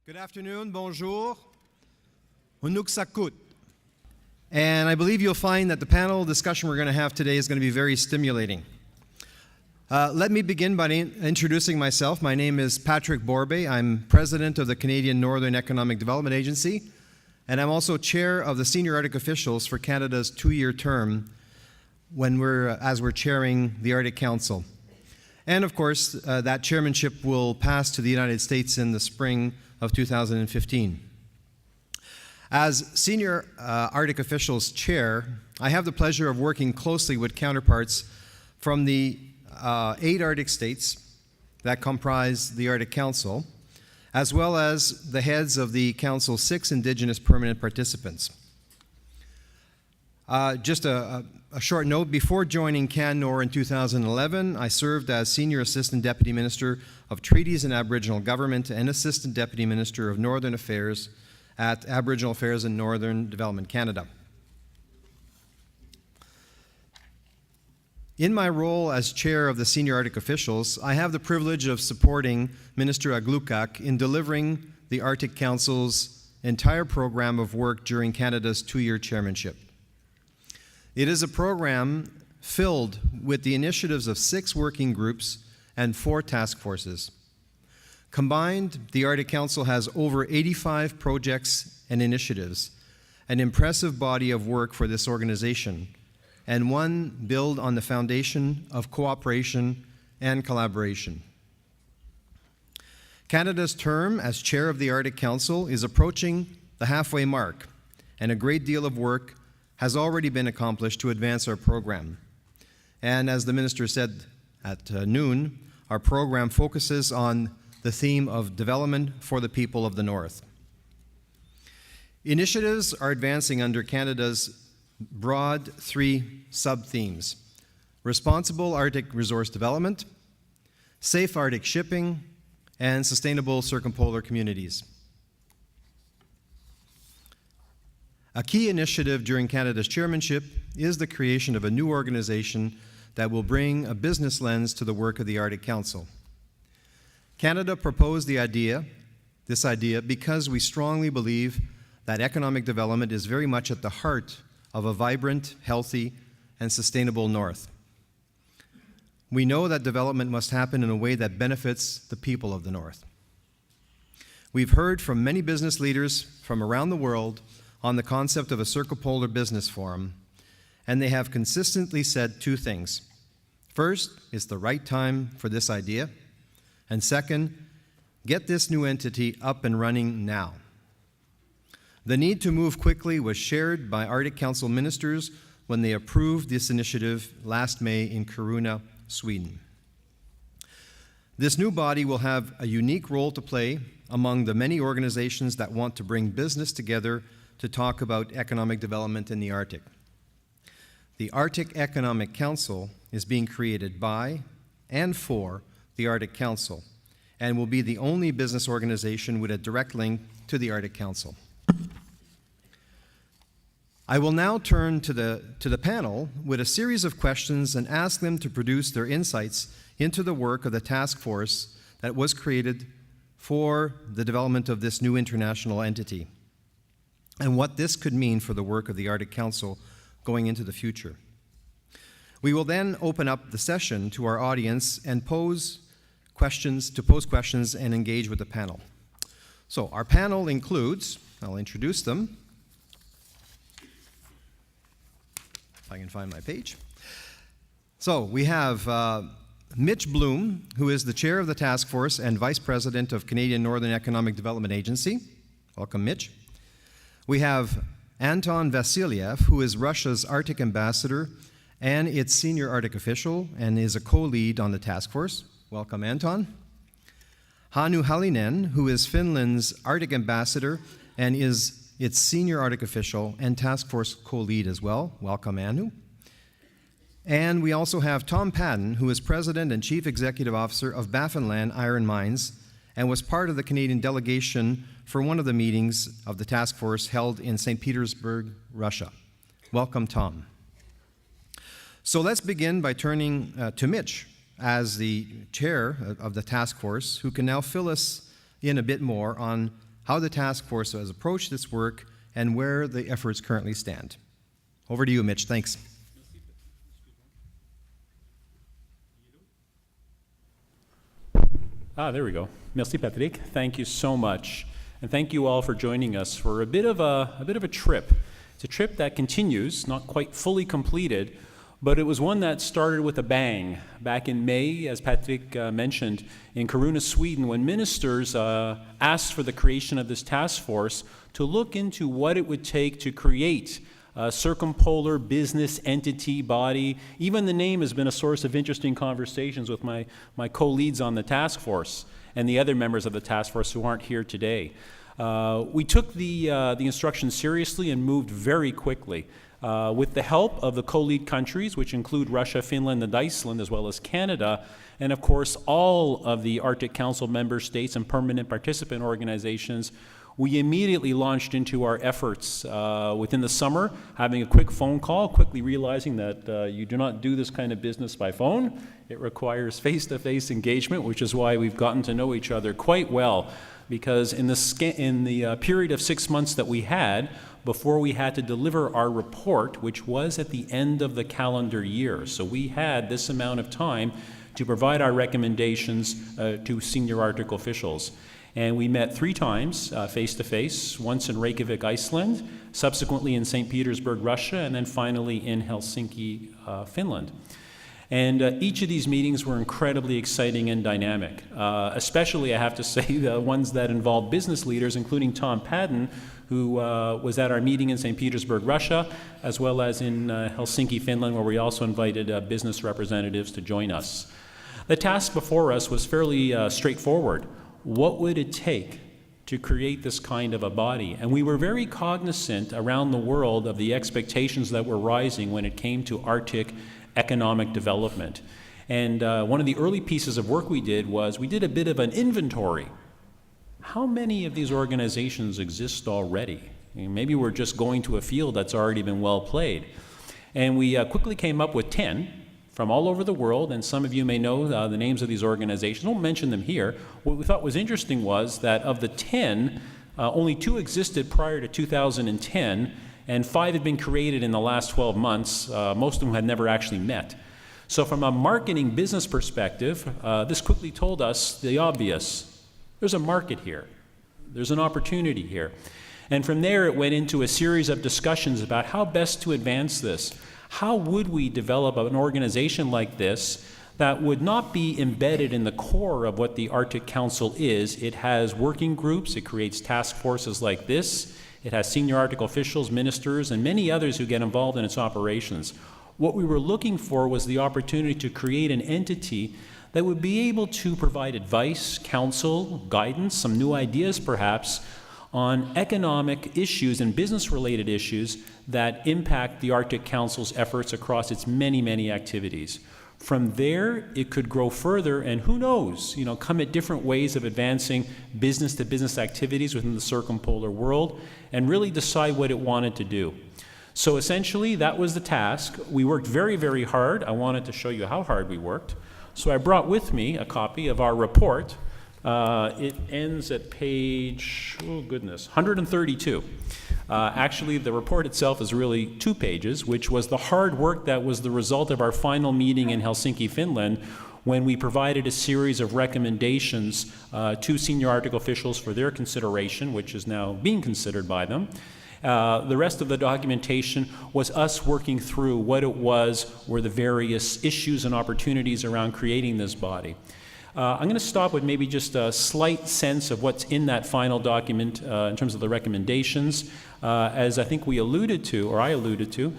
Good afternoon, bonjour, unuksakut. And I believe you'll find that the panel discussion we're going to have today is going to be very stimulating. Let me begin by introducing myself. My name is Patrick Borbet. I'm president of the Canadian Northern Economic Development Agency, and I'm also chair of the Senior Arctic Officials for Canada's two-year term as we're chairing the Arctic Council. And of course, that chairmanship will pass to the United States in the spring of 2015. As Senior Arctic Officials Chair, I have the pleasure of working closely with counterparts from the 8 Arctic states that comprise the Arctic Council, as well as the heads of the Council's 6 Indigenous permanent participants. Just a short note, before joining CanNor in 2011, I served as Senior Assistant Deputy Minister of Treaties and Aboriginal Government and Assistant Deputy Minister of Northern Affairs at Aboriginal Affairs and Northern Development Canada. In my role as Chair of the Senior Arctic Officials, I have the privilege of supporting Minister Aglukak in delivering the Arctic Council's entire program of work during Canada's two-year chairmanship. It is a program filled with the initiatives of 6 working groups and 4 task forces. Combined, the Arctic Council has over 85 projects and initiatives, an impressive body of work for this organization, and one built on the foundation of cooperation and collaboration. Canada's term as chair of the Arctic Council is approaching the halfway mark, and a great deal of work has already been accomplished to advance our program. And as the Minister said at noon, our program focuses on the theme of development for the people of the North. Initiatives are advancing under Canada's broad 3 sub-themes: responsible Arctic resource development, safe Arctic shipping, and sustainable circumpolar communities. A key initiative during Canada's chairmanship is the creation of a new organization that will bring a business lens to the work of the Arctic Council. Canada proposed this idea because we strongly believe that economic development is very much at the heart of a vibrant, healthy, and sustainable North. We know that development must happen in a way that benefits the people of the North. We've heard from many business leaders from around the world on the concept of a Circumpolar Business Forum, and they have consistently said 2 things. First, it's the right time for this idea, and second, get this new entity up and running now. The need to move quickly was shared by Arctic Council ministers when they approved this initiative last May in Kiruna, Sweden. This new body will have a unique role to play among the many organizations that want to bring business together to talk about economic development in the Arctic. The Arctic Economic Council is being created by and for the Arctic Council and will be the only business organization with a direct link to the Arctic Council. I will now turn to the panel with a series of questions and ask them to produce their insights into the work of the task force that was created for the development of this new international entity, and what this could mean for the work of the Arctic Council going into the future. We will then open up the session to our audience and pose questions and engage with the panel. So our panel includes, I'll introduce them, if I can find my page. So we have Mitch Bloom, who is the chair of the task force and vice president of Canadian Northern Economic Development Agency. Welcome, Mitch. We have Anton Vasilyev, who is Russia's Arctic ambassador and its senior Arctic official and is a co-lead on the task force. Welcome, Anton. Hannu Hallinen, who is Finland's Arctic ambassador and is its senior Arctic official and task force co-lead as well. Welcome, Hannu. And we also have Tom Padden, who is president and chief executive officer of Baffinland Iron Mines and was part of the Canadian delegation for one of the meetings of the task force held in St. Petersburg, Russia. Welcome, Tom. So let's begin by turning to Mitch as the chair of the task force, who can now fill us in a bit more on how the task force has approached its work, and where the efforts currently stand. Over to you, Mitch. Thanks. There we go. Merci, Patrick. Thank you so much. And thank you all for joining us for a bit of a trip. It's a trip that continues, not quite fully completed, but it was one that started with a bang back in May, as Patrick mentioned, in Kiruna, Sweden, when ministers asked for the creation of this task force to look into what it would take to create a circumpolar business entity body. Even the name has been a source of interesting conversations with my co-leads on the task force and the other members of the task force who aren't here today. We took the instructions seriously and moved very quickly. With the help of the co-lead countries, which include Russia, Finland, and Iceland, as well as Canada, and of course all of the Arctic Council member states and permanent participant organizations, we immediately launched into our efforts within the summer, having a quick phone call, quickly realizing that you do not do this kind of business by phone. It requires face-to-face engagement, which is why we've gotten to know each other quite well, because in the period of 6 months that we had before we had to deliver our report, which was at the end of the calendar year. So we had this amount of time to provide our recommendations to senior Arctic officials. And we met 3 times face-to-face, once in Reykjavik, Iceland, subsequently in St. Petersburg, Russia, and then finally in Helsinki, Finland. And each of these meetings were incredibly exciting and dynamic, especially, I have to say, the ones that involved business leaders, including Tom Padden, who was at our meeting in St. Petersburg, Russia, as well as in Helsinki, Finland, where we also invited business representatives to join us. The task before us was fairly straightforward. What would it take to create this kind of a body? And we were very cognizant around the world of the expectations that were rising when it came to Arctic economic development. And one of the early pieces of work we did was we did a bit of an inventory. How many of these organizations exist already? I mean, maybe we're just going to a field that's already been well played. And we quickly came up with 10 from all over the world, and some of you may know the names of these organizations. I won't mention them here. What we thought was interesting was that of the 10, only 2 existed prior to 2010, and 5 had been created in the last 12 months. Most of them had never actually met. So from a marketing business perspective, this quickly told us the obvious. There's a market here. There's an opportunity here. And from there, it went into a series of discussions about how best to advance this. How would we develop an organization like this that would not be embedded in the core of what the Arctic Council is? It has working groups, it creates task forces like this, it has senior Arctic officials, ministers, and many others who get involved in its operations. What we were looking for was the opportunity to create an entity that would be able to provide advice, counsel, guidance, some new ideas perhaps, on economic issues and business-related issues that impact the Arctic Council's efforts across its many, many activities. From there, it could grow further, and who knows, come at different ways of advancing business-to-business activities within the circumpolar world, and really decide what it wanted to do. So essentially, that was the task. We worked very, very hard. I wanted to show you how hard we worked. So I brought with me a copy of our report. It ends at page, 132. Actually, the report itself is really 2 pages, which was the hard work that was the result of our final meeting in Helsinki, Finland, when we provided a series of recommendations to senior Arctic officials for their consideration, which is now being considered by them. The rest of the documentation was us working through what it were the various issues and opportunities around creating this body. I'm going to stop with maybe just a slight sense of what's in that final document in terms of the recommendations. As I think we alluded to, or I alluded to,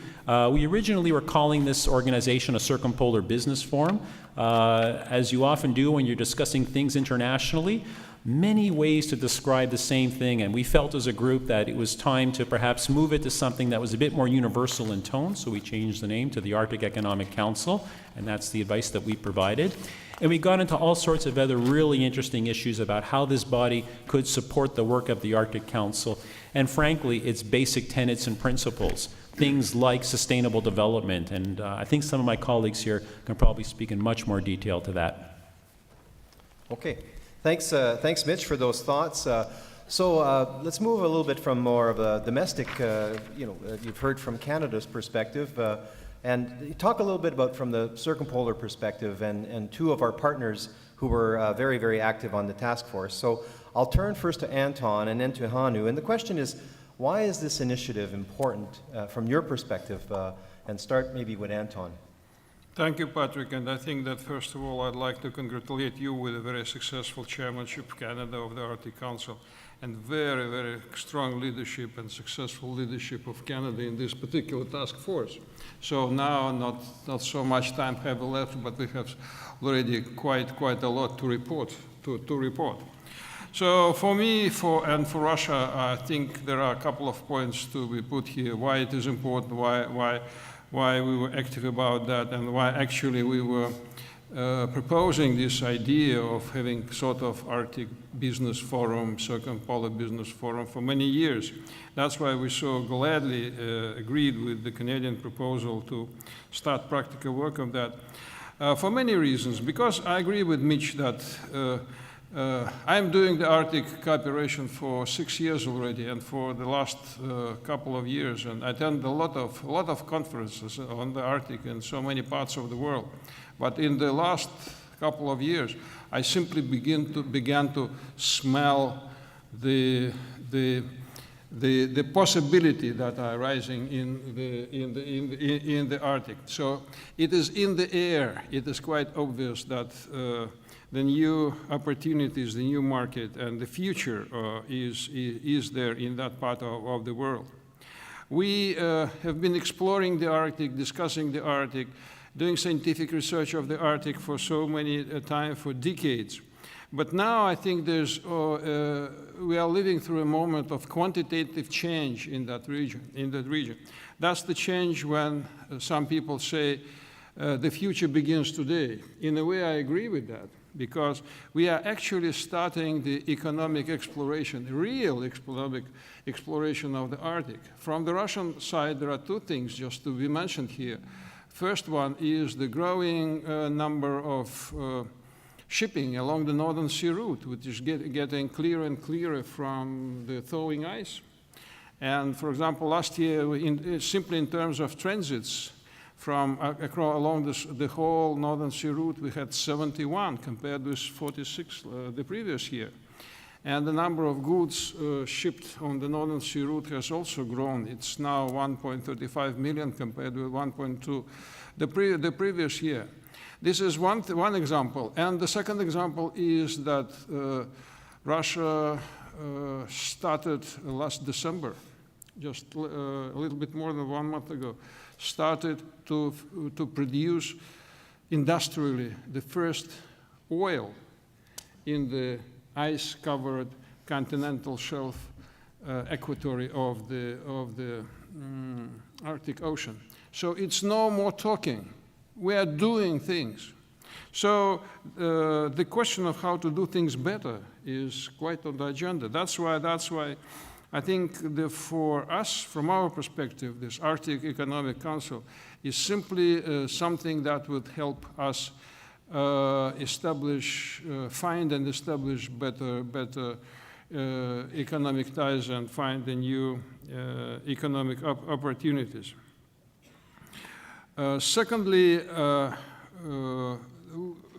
we originally were calling this organization a Circumpolar Business Forum. As you often do when you're discussing things internationally, many ways to describe the same thing, and we felt as a group that it was time to perhaps move it to something that was a bit more universal in tone, so we changed the name to the Arctic Economic Council, and that's the advice that we provided. And we got into all sorts of other really interesting issues about how this body could support the work of the Arctic Council, and frankly, its basic tenets and principles, things like sustainable development, and I think some of my colleagues here can probably speak in much more detail to that. Okay. Thanks, Mitch, for those thoughts. So let's move a little bit from more of a domestic, you've heard from Canada's perspective, and talk a little bit about from the circumpolar perspective and two of our partners who were very, very active on the task force. So I'll turn first to Anton and then to Hanu. And the question is, why is this initiative important from your perspective? And start maybe with Anton. Thank you, Patrick. And I think that first of all, I'd like to congratulate you with a very successful chairmanship of Canada of the Arctic Council and very, very strong leadership and successful leadership of Canada in this particular task force. So now not so much time have left, but we have already quite a lot to report. So for me and for Russia, I think there are a couple of points to be put here, why it is important, why we were active about that, and why actually we were proposing this idea of having sort of Arctic Business Forum, Circumpolar Business Forum for many years. That's why we so gladly agreed with the Canadian proposal to start practical work on that. For many reasons, because I agree with Mitch that I'm doing the Arctic cooperation for 6 years already, and for the last couple of years, and I attend a lot of conferences on the Arctic in so many parts of the world. But in the last couple of years, I simply began to smell the possibility that are rising in the Arctic. So it is in the air. It is quite obvious that the new opportunities, the new market, and the future is there in that part of the world. We have been exploring the Arctic, discussing the Arctic, doing scientific research of the Arctic for so many time, for decades. But now I think we are living through a moment of quantitative change in that region. That's the change when some people say the future begins today. In a way, I agree with that, because we are actually starting the economic exploration, real economic exploration of the Arctic. From the Russian side, there are two things just to be mentioned here. First one is the growing number of shipping along the Northern Sea route, which is getting clearer and clearer from the thawing ice. And for example, last year, simply in terms of transits from along the whole Northern Sea route, we had 71 compared with 46 the previous year. And the number of goods shipped on the Northern Sea route has also grown. It's now 1.35 million compared with 1.2 the previous year. This is one example. And the second example is that Russia started last December, just a little bit more than 1 month ago, started to produce industrially the first oil in the ice-covered continental shelf equatory of the Arctic Ocean. So it's no more talking. We are doing things. So the question of how to do things better is quite on the agenda. That's why I think for us, from our perspective, this Arctic Economic Council is simply something that would help us find and establish better economic ties and find the new economic opportunities. Secondly,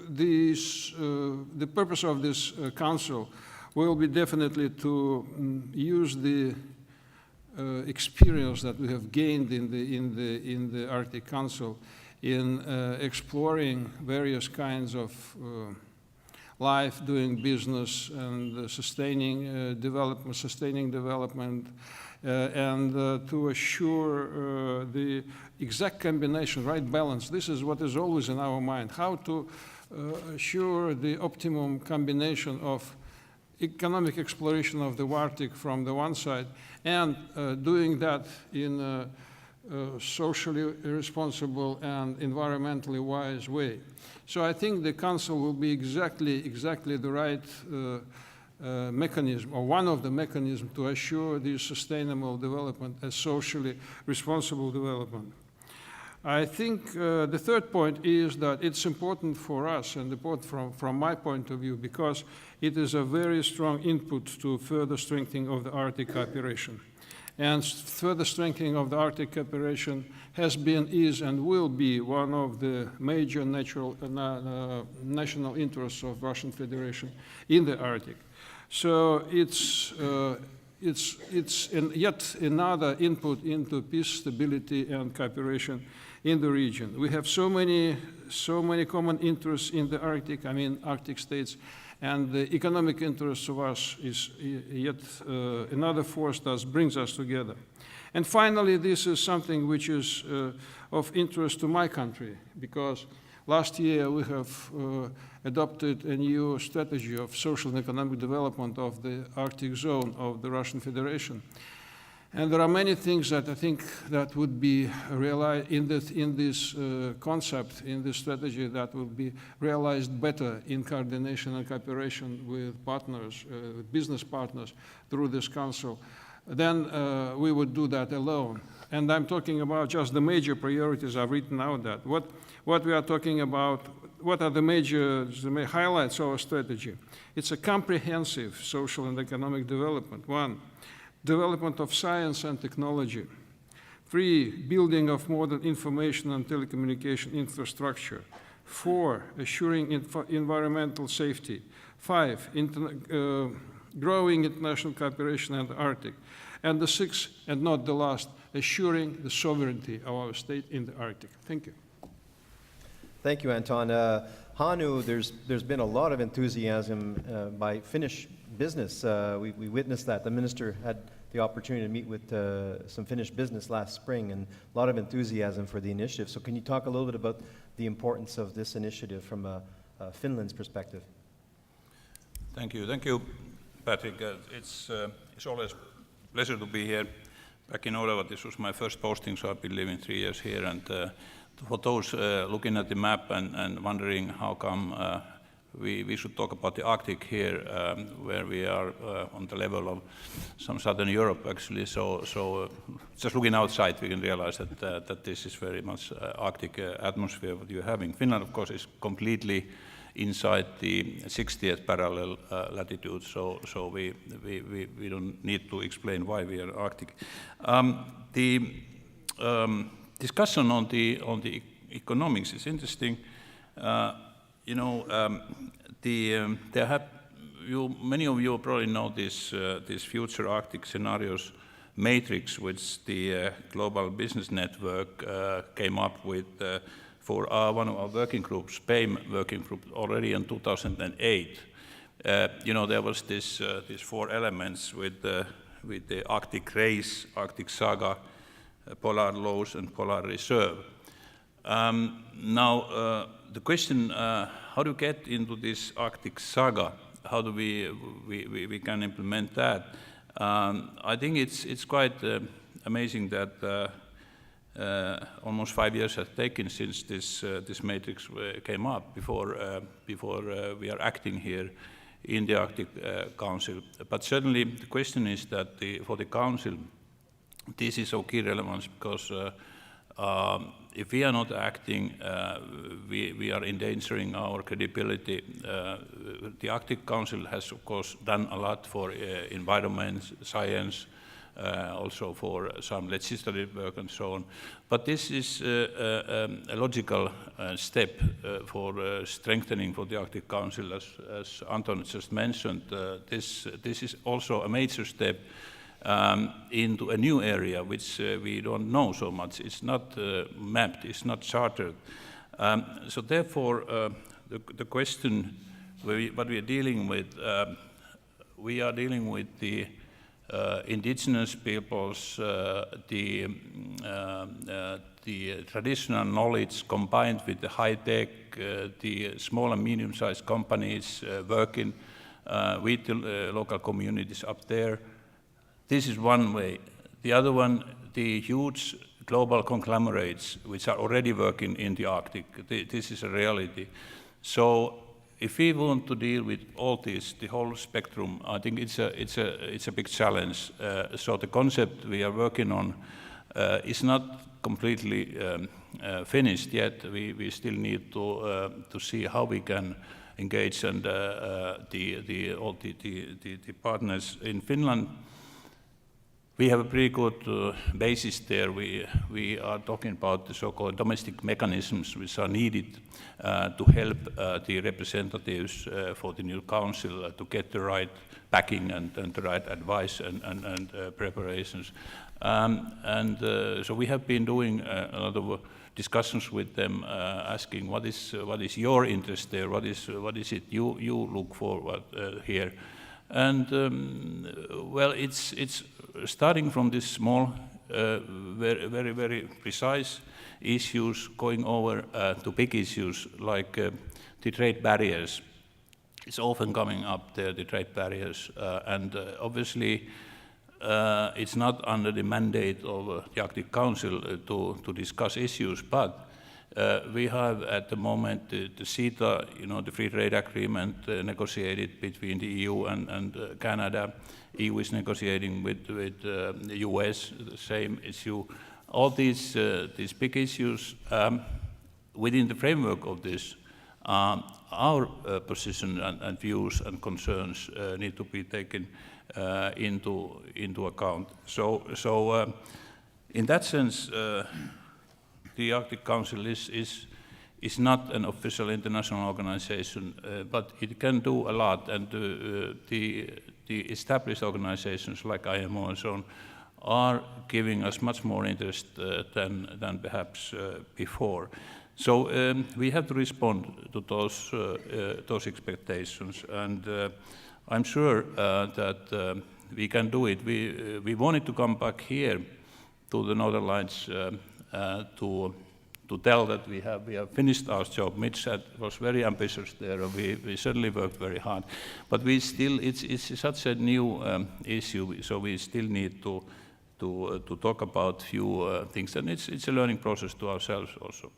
the purpose of this council will be definitely to use the experience that we have gained in the Arctic Council in exploring various kinds of life, doing business, and sustaining development, and to assure the exact combination, right balance. This is what is always in our mind, how to assure the optimum combination of economic exploration of the Arctic from the one side, and doing that in a socially responsible and environmentally wise way. So I think the Council will be exactly the right mechanism, or one of the mechanisms to assure this sustainable development, a socially responsible development. I think the third point is that it's important for us and important from my point of view because it is a very strong input to further strengthening of the Arctic cooperation. And further strengthening of the Arctic cooperation has been, is, and will be one of the major national interests of Russian Federation in the Arctic. So it's yet another input into peace, stability, and cooperation in the region. We have so many common interests in the Arctic, I mean Arctic states, and the economic interests of us is yet another force that brings us together. And finally, this is something which is of interest to my country, because last year we have adopted a new strategy of social and economic development of the Arctic zone of the Russian Federation. And there are many things that I think that would be realized in this concept, in this strategy, that will be realized better in coordination and cooperation with partners, with business partners through this council. Then we would do that alone. And I'm talking about just the major priorities. I've written out that. What we are talking about, what are the major highlights of our strategy? It's a comprehensive social and economic development. 1, development of science and technology. 3, building of modern information and telecommunication infrastructure. 4, assuring environmental safety. 5, growing international cooperation in the Arctic. And the 6th, and not the last, assuring the sovereignty of our state in the Arctic. Thank you. Thank you, Anton. Hannu, there's been a lot of enthusiasm by Finnish business. We witnessed that. The minister had the opportunity to meet with some Finnish business last spring, and a lot of enthusiasm for the initiative. So can you talk a little bit about the importance of this initiative from Finland's perspective? Thank you, Patrick. It's always a pleasure to be here. Back in Ottawa, this was my first posting, so I've been living 3 years here. And for those looking at the map and wondering how come we should talk about the Arctic here, where we are on the level of some Southern Europe, actually. So just looking outside, we can realize that this is very much Arctic atmosphere what you're having. Finland, of course, is completely inside the 60th parallel latitude, so we don't need to explain why we are Arctic. The discussion on the economics is interesting. Many of you probably know this future Arctic scenarios matrix, which the Global Business Network came up with for one of our working groups, PAIM working group, already in 2008. There was these 4 elements with the Arctic race, Arctic saga, polar laws, and polar reserve. Now, the question, how to get into this Arctic saga? How do we can implement that? I think it's quite amazing that almost 5 years have taken since this matrix came up before we are acting here in the Arctic Council. But certainly the question is that for the Council, this is of key relevance because if we are not acting, we are endangering our credibility. The Arctic Council has, of course, done a lot for environment, science, also for some legislative work and so on. But this is a logical step for strengthening for the Arctic Council, as Anton just mentioned. This is also a major step into a new area which we don't know so much. It's not mapped, it's not chartered. So therefore, the question what we are dealing with, we are dealing with the indigenous peoples, the traditional knowledge combined with the high tech, the small and medium-sized companies working with the local communities up there. This is one way. The other one, the huge global conglomerates which are already working in the Arctic. This is a reality. So if we want to deal with all this, the whole spectrum, I think it's a big challenge. So the concept we are working on is not completely finished yet. We still need to see how we can engage and all the partners in Finland. We have a pretty good basis there. We are talking about the so-called domestic mechanisms which are needed to help the representatives for the new council to get the right backing and the right advice and preparations. So we have been doing a lot of discussions with them, asking what is your interest there, what is it you look forward here. And well, it's starting from this small, very, very precise issues, going over to big issues like the trade barriers. It's often coming up there, the trade barriers, and obviously it's not under the mandate of the Arctic Council to discuss issues, but we have at the moment the CETA, the free trade agreement negotiated between the EU and Canada. EU is negotiating with the US, the same issue. All these big issues within the framework of this, our position and views and concerns need to be taken into account. So in that sense, the Arctic Council is not an official international organization, but it can do a lot, and the established organizations like IMO and so on are giving us much more interest than perhaps before. So we have to respond to those expectations, and I'm sure that we can do it. We wanted to come back here to the Northern Lights to tell that we have finished our job. Mitch was very ambitious there. We certainly worked very hard, but we still it's such a new issue, so we still need to talk about few things, and it's a learning process to ourselves also.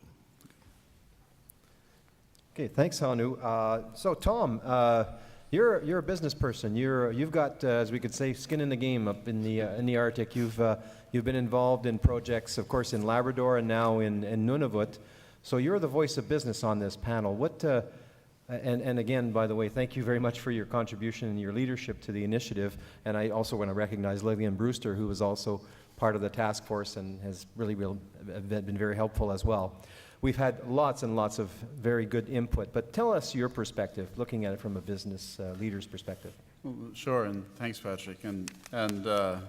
Okay, thanks, Hannu. So Tom, you're a business person. You've got, as we could say, skin in the game up in the Arctic. You've been involved in projects, of course, in Labrador and now in Nunavut. So you're the voice of business on this panel. And again, by the way, thank you very much for your contribution and your leadership to the initiative. And I also want to recognize Lillian Brewster, who was also part of the task force and has really been very helpful as well. We've had lots and lots of very good input, but tell us your perspective, looking at it from a business leader's perspective. Well, sure, and thanks, Patrick. And the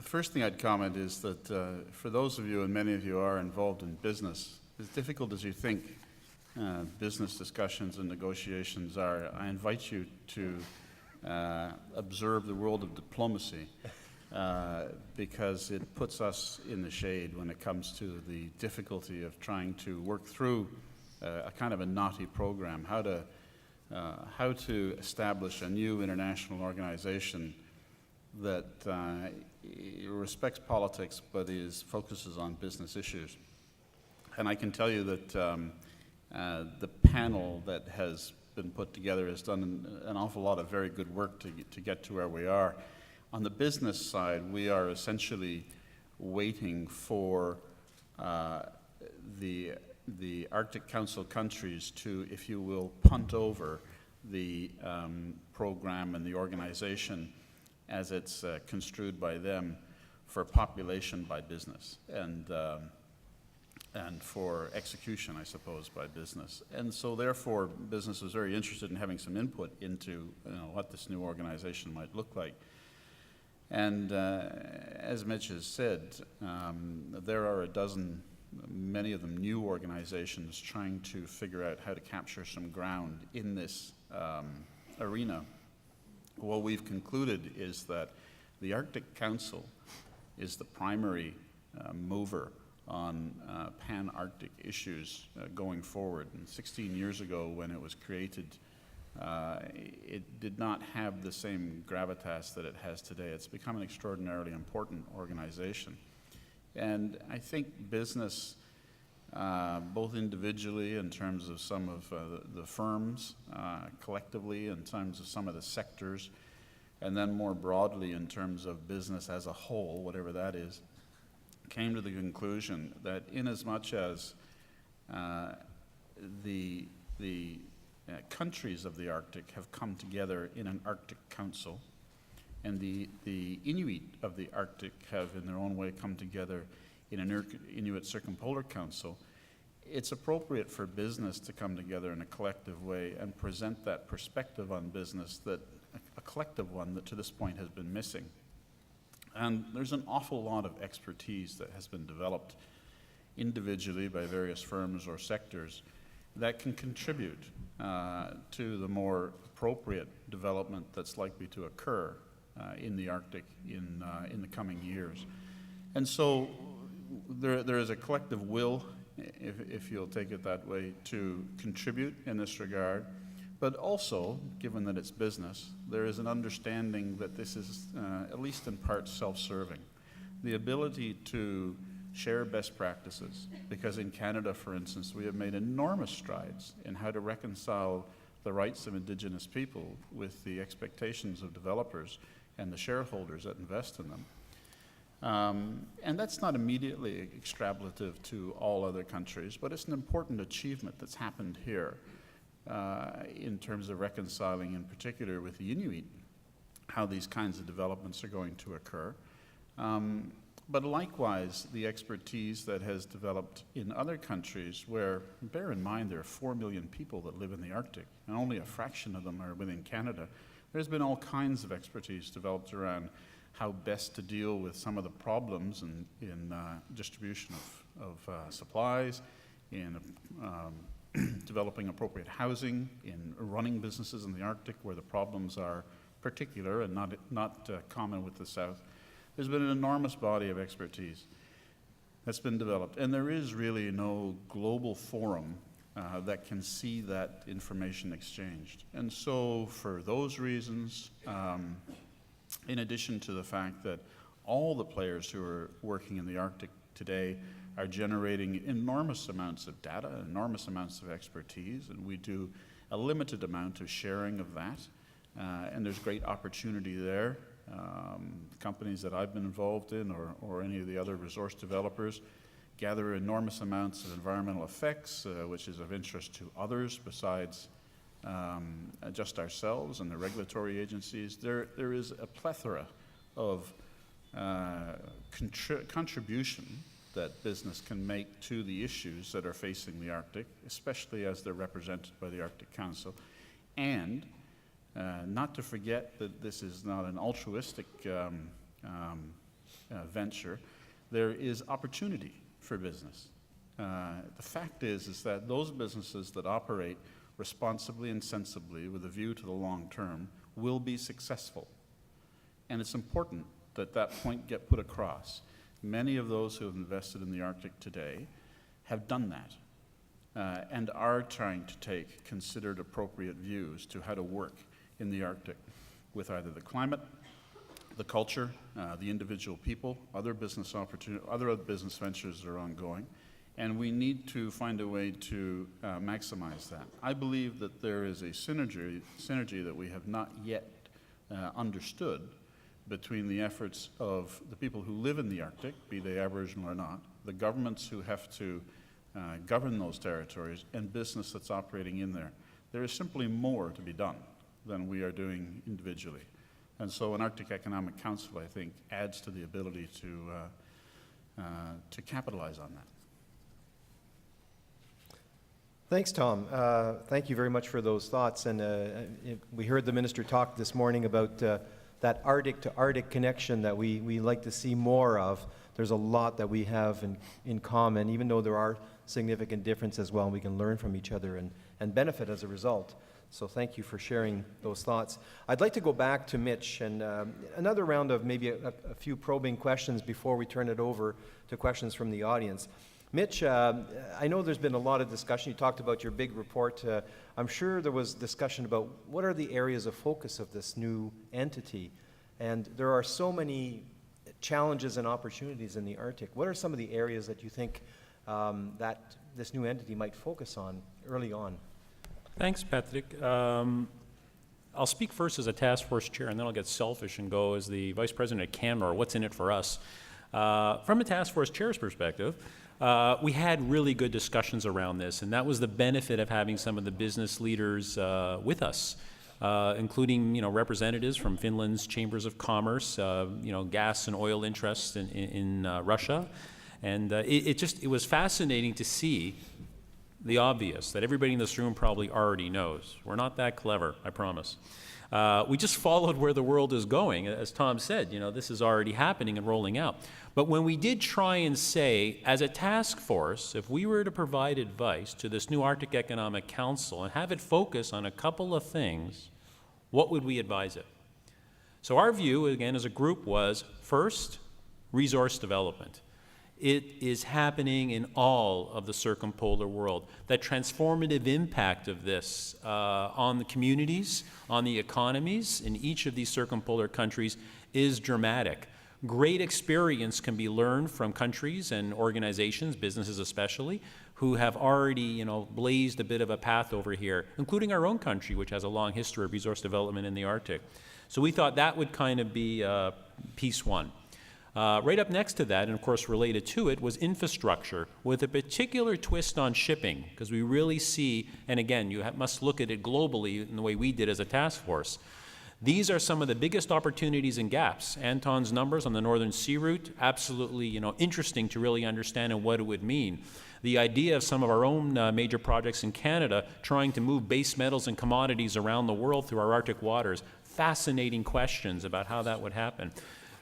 first thing I'd comment is that for those of you, and many of you are involved in business, as difficult as you think business discussions and negotiations are, I invite you to observe the world of diplomacy. Because it puts us in the shade when it comes to the difficulty of trying to work through a kind of a knotty program, how to establish a new international organization that respects politics but focuses on business issues. And I can tell you that the panel that has been put together has done an awful lot of very good work to get to where we are. On the business side, we are essentially waiting for the Arctic Council countries to, if you will, punt over the program and the organization as it's construed by them for population by business and for execution, I suppose, by business. And so therefore, business was very interested in having some input into what this new organization might look like. And as Mitch has said, there are a dozen, many of them new organizations trying to figure out how to capture some ground in this arena. What we've concluded is that the Arctic Council is the primary mover on pan-Arctic issues going forward. And 16 years ago, when it was created, it did not have the same gravitas that it has today. It's become an extraordinarily important organization. And I think business, both individually in terms of some of the firms, collectively in terms of some of the sectors, and then more broadly in terms of business as a whole, whatever that is, came to the conclusion that inasmuch as the countries of the Arctic have come together in an Arctic Council, and the Inuit of the Arctic have in their own way come together in an Inuit Circumpolar Council, it's appropriate for business to come together in a collective way and present that perspective on business, that a collective one that to this point has been missing. And there's an awful lot of expertise that has been developed individually by various firms or sectors that can contribute to the more appropriate development that's likely to occur in the Arctic in the coming years. And so there is a collective will, if you'll take it that way, to contribute in this regard. But also, given that it's business, there is an understanding that this is, at least in part, self-serving. The ability to share best practices, because in Canada, for instance, we have made enormous strides in how to reconcile the rights of Indigenous people with the expectations of developers and the shareholders that invest in them. And that's not immediately extrapolative to all other countries, but it's an important achievement that's happened here in terms of reconciling, in particular with the Inuit, how these kinds of developments are going to occur. But likewise, the expertise that has developed in other countries where, bear in mind, there are 4 million people that live in the Arctic, and only a fraction of them are within Canada. There's been all kinds of expertise developed around how best to deal with some of the problems in distribution of supplies, in developing appropriate housing, in running businesses in the Arctic where the problems are particular and not common with the South. There's been an enormous body of expertise that's been developed, and there is really no global forum that can see that information exchanged. And so for those reasons, in addition to the fact that all the players who are working in the Arctic today are generating enormous amounts of data, enormous amounts of expertise, and we do a limited amount of sharing of that, and there's great opportunity there. Companies that I've been involved in or any of the other resource developers gather enormous amounts of environmental effects, which is of interest to others besides just ourselves and the regulatory agencies. There is a plethora of contribution that business can make to the issues that are facing the Arctic, especially as they're represented by the Arctic Council. And not to forget that this is not an altruistic venture. There is opportunity for business. The fact is that those businesses that operate responsibly and sensibly with a view to the long term will be successful. And it's important that that point get put across. Many of those who have invested in the Arctic today have done that and are trying to take considered appropriate views to how to work in the Arctic with either the climate, the culture, the individual people, other business opportunities, other business ventures that are ongoing, and we need to find a way to maximize that. I believe that there is a synergy that we have not yet understood between the efforts of the people who live in the Arctic, be they Aboriginal or not, the governments who have to govern those territories, and business that's operating in there. There is simply more to be done than we are doing individually. And so an Arctic Economic Council, I think, adds to the ability to capitalize on that. Thanks, Tom. Thank you very much for those thoughts. And we heard the minister talk this morning about that Arctic to Arctic connection that we like to see more of. There's a lot that we have in common, even though there are significant differences as well. We can learn from each other and benefit as a result. So thank you for sharing those thoughts. I'd like to go back to Mitch and another round of maybe a few probing questions before we turn it over to questions from the audience. Mitch, I know there's been a lot of discussion. You talked about your big report. I'm sure there was discussion about what are the areas of focus of this new entity. And there are so many challenges and opportunities in the Arctic. What are some of the areas that you think that this new entity might focus on early on? Thanks, Patrick. I'll speak first as a task force chair, and then I'll get selfish and go as the vice president of Canmore. What's in it for us? From a task force chair's perspective, we had really good discussions around this, and that was the benefit of having some of the business leaders with us, including representatives from Finland's chambers of commerce, gas and oil interests in Russia, and it was fascinating to see the obvious that everybody in this room probably already knows. We're not that clever, I promise. We just followed where the world is going. As Tom said, this is already happening and rolling out. But when we did try and say, as a task force, if we were to provide advice to this new Arctic Economic Council and have it focus on a couple of things, what would we advise it? So our view, again, as a group was, first, resource development. It is happening in all of the circumpolar world. The transformative impact of this on the communities, on the economies in each of these circumpolar countries is dramatic. Great experience can be learned from countries and organizations, businesses especially, who have already blazed a bit of a path over here, including our own country, which has a long history of resource development in the Arctic. So we thought that would kind of be piece one. Right up next to that, and of course related to it, was infrastructure, with a particular twist on shipping, because we really see, and again, you must look at it globally in the way we did as a task force. These are some of the biggest opportunities and gaps. Anton's numbers on the Northern Sea Route, absolutely interesting to really understand and what it would mean. The idea of some of our own major projects in Canada trying to move base metals and commodities around the world through our Arctic waters, fascinating questions about how that would happen.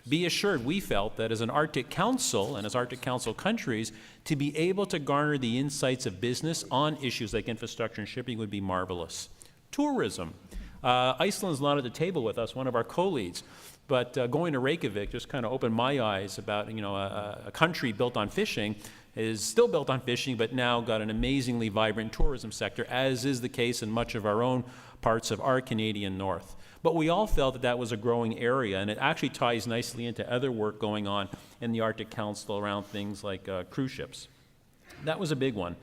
Be assured, we felt that as an Arctic Council and as Arctic Council countries, to be able to garner the insights of business on issues like infrastructure and shipping would be marvelous. Tourism. Iceland's not at the table with us, one of our co-leads, but going to Reykjavik just kind of opened my eyes about a country built on fishing is still built on fishing, but now got an amazingly vibrant tourism sector, as is the case in much of our own parts of our Canadian North. But we all felt that that was a growing area, and it actually ties nicely into other work going on in the Arctic Council around things like cruise ships. That was a big one.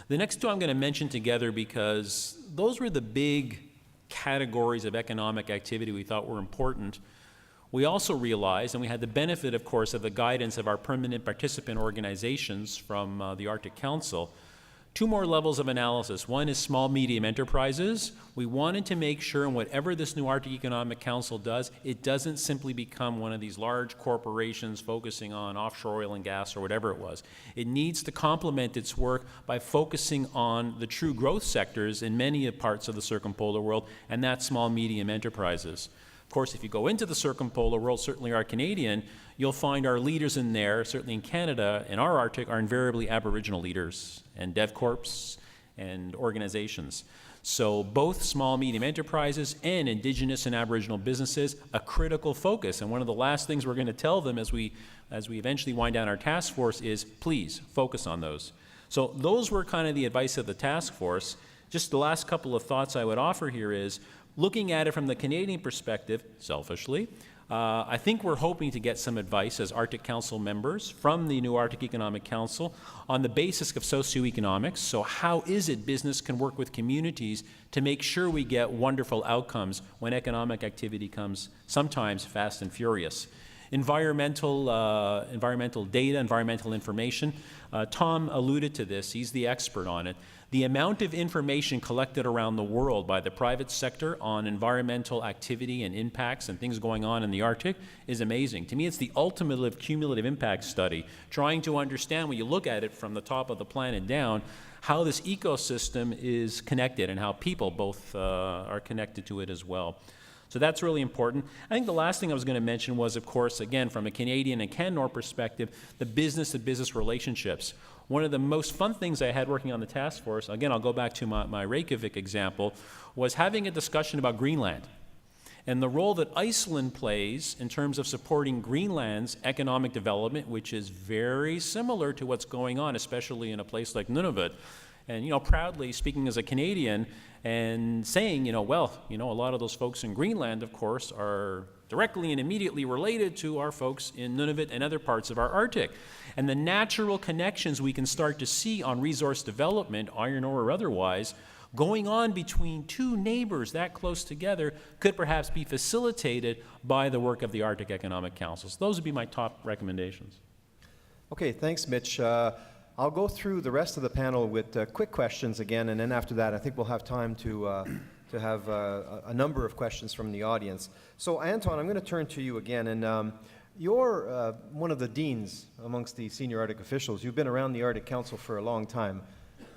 The next two I'm going to mention together because those were the big categories of economic activity we thought were important. We also realized, and we had the benefit, of course, of the guidance of our permanent participant organizations from the Arctic Council, two more levels of analysis. One is small, medium enterprises. We wanted to make sure in whatever this new Arctic Economic Council does, it doesn't simply become one of these large corporations focusing on offshore oil and gas or whatever it was. It needs to complement its work by focusing on the true growth sectors in many parts of the circumpolar world, and that's small, medium enterprises. Of course, if you go into the circumpolar world, certainly our Canadian, you'll find our leaders in there, certainly in Canada, in our Arctic, are invariably Aboriginal leaders and DevCorps and organizations. So both small, medium enterprises and Indigenous and Aboriginal businesses, a critical focus. And one of the last things we're going to tell them as we eventually wind down our task force is, please, focus on those. So those were kind of the advice of the task force. Just the last couple of thoughts I would offer here is, looking at it from the Canadian perspective, selfishly, I think we're hoping to get some advice as Arctic Council members from the new Arctic Economic Council on the basis of socioeconomics. So how is it business can work with communities to make sure we get wonderful outcomes when economic activity comes sometimes fast and furious? Environmental data, environmental information. Tom alluded to this. He's the expert on it. The amount of information collected around the world by the private sector on environmental activity and impacts and things going on in the Arctic is amazing. To me, it's the ultimate cumulative impact study, trying to understand, when you look at it from the top of the planet down, how this ecosystem is connected and how people both are connected to it as well. So that's really important. I think the last thing I was going to mention was, of course, again, from a Canadian and Canor perspective, the business-to-business relationships. One of the most fun things I had working on the task force, again, I'll go back to my Reykjavik example, was having a discussion about Greenland and the role that Iceland plays in terms of supporting Greenland's economic development, which is very similar to what's going on, especially in a place like Nunavut. And, proudly speaking as a Canadian and saying, a lot of those folks in Greenland, of course, are directly and immediately related to our folks in Nunavut and other parts of our Arctic. And the natural connections we can start to see on resource development, iron ore or otherwise, going on between two neighbors that close together could perhaps be facilitated by the work of the Arctic Economic Council. So those would be my top recommendations. Okay, thanks, Mitch. I'll go through the rest of the panel with quick questions again, and then after that, I think we'll have time to have a number of questions from the audience. So, Anton, I'm going to turn to you again, and you're one of the deans amongst the senior Arctic officials. You've been around the Arctic Council for a long time.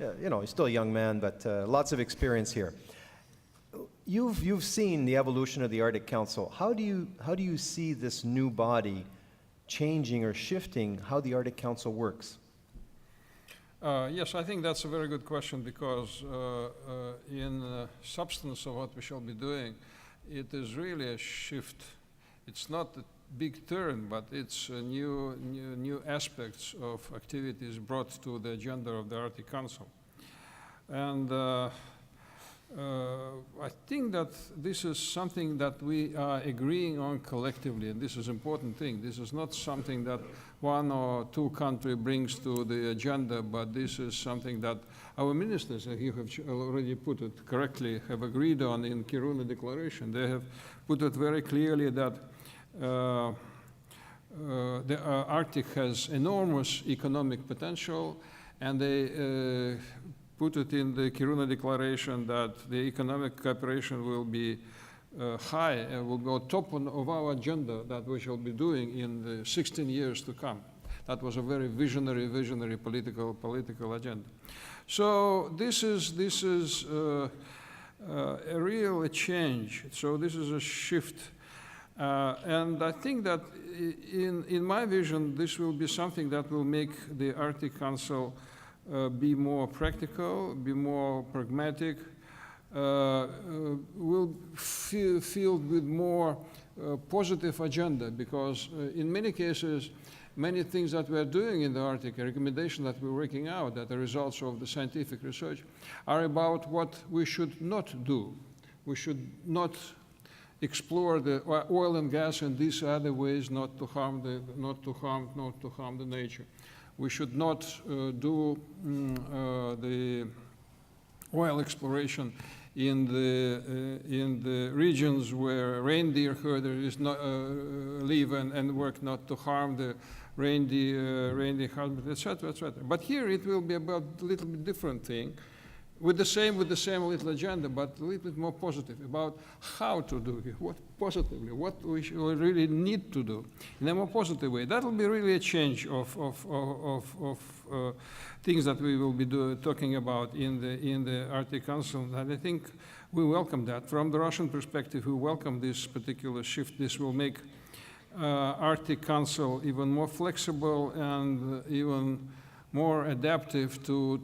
You know, you're still a young man, but lots of experience here. You've seen the evolution of the Arctic Council. How do you see this new body changing or shifting how the Arctic Council works? Yes, I think that's a very good question, because in the substance of what we shall be doing, it is really a shift. It's not a big turn, but it's new aspects of activities brought to the agenda of the Arctic Council. And I think that this is something that we are agreeing on collectively, and this is an important thing. This is not something that one or two countries brings to the agenda, but this is something that our ministers, and you have already put it correctly, have agreed on in Kiruna Declaration. They have put it very clearly that the Arctic has enormous economic potential, and they put it in the Kiruna Declaration that the economic cooperation will be high and will go top of our agenda that we shall be doing in the 16 years to come. That was a very visionary political agenda. So this is a real change. So this is a shift. And I think that in my vision, this will be something that will make the Arctic Council be more practical, be more pragmatic, will filled with more positive agenda, because in many cases, many things that we are doing in the Arctic, a recommendation that we're working out, that the results of the scientific research, are about what we should not do. We should not explore the oil and gas and these other ways not to harm the nature. We should not do the oil exploration in the regions where reindeer herders live and work not to harm the reindeer husband, etc., etc. But here it will be about a little bit different thing, with the same little agenda, but a little bit more positive about how to do it, what positively, what we really need to do in a more positive way. That will be really a change of things that we will be talking about in the Arctic Council, and I think we welcome that. From the Russian perspective, we welcome this particular shift. This will make Arctic Council even more flexible and even more adaptive to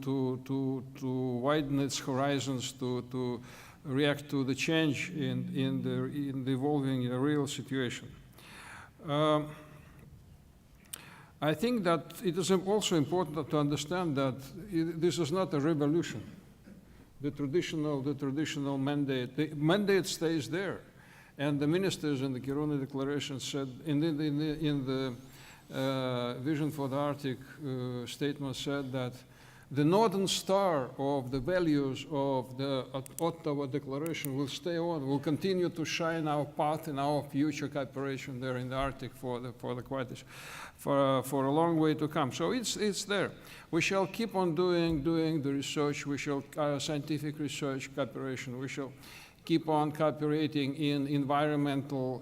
widen its horizons, to react to the change in the evolving real situation. I think that it is also important to understand that this is not a revolution. The traditional mandate, the mandate stays there, and the ministers in the Kiruna Declaration said in the Vision for the Arctic statement said that the northern star of the values of the Ottawa Declaration will stay on, will continue to shine our path in our future cooperation there in the Arctic for a long way to come. So it's there. We shall keep on doing the research. We shall scientific research cooperation. We shall keep on cooperating in environmental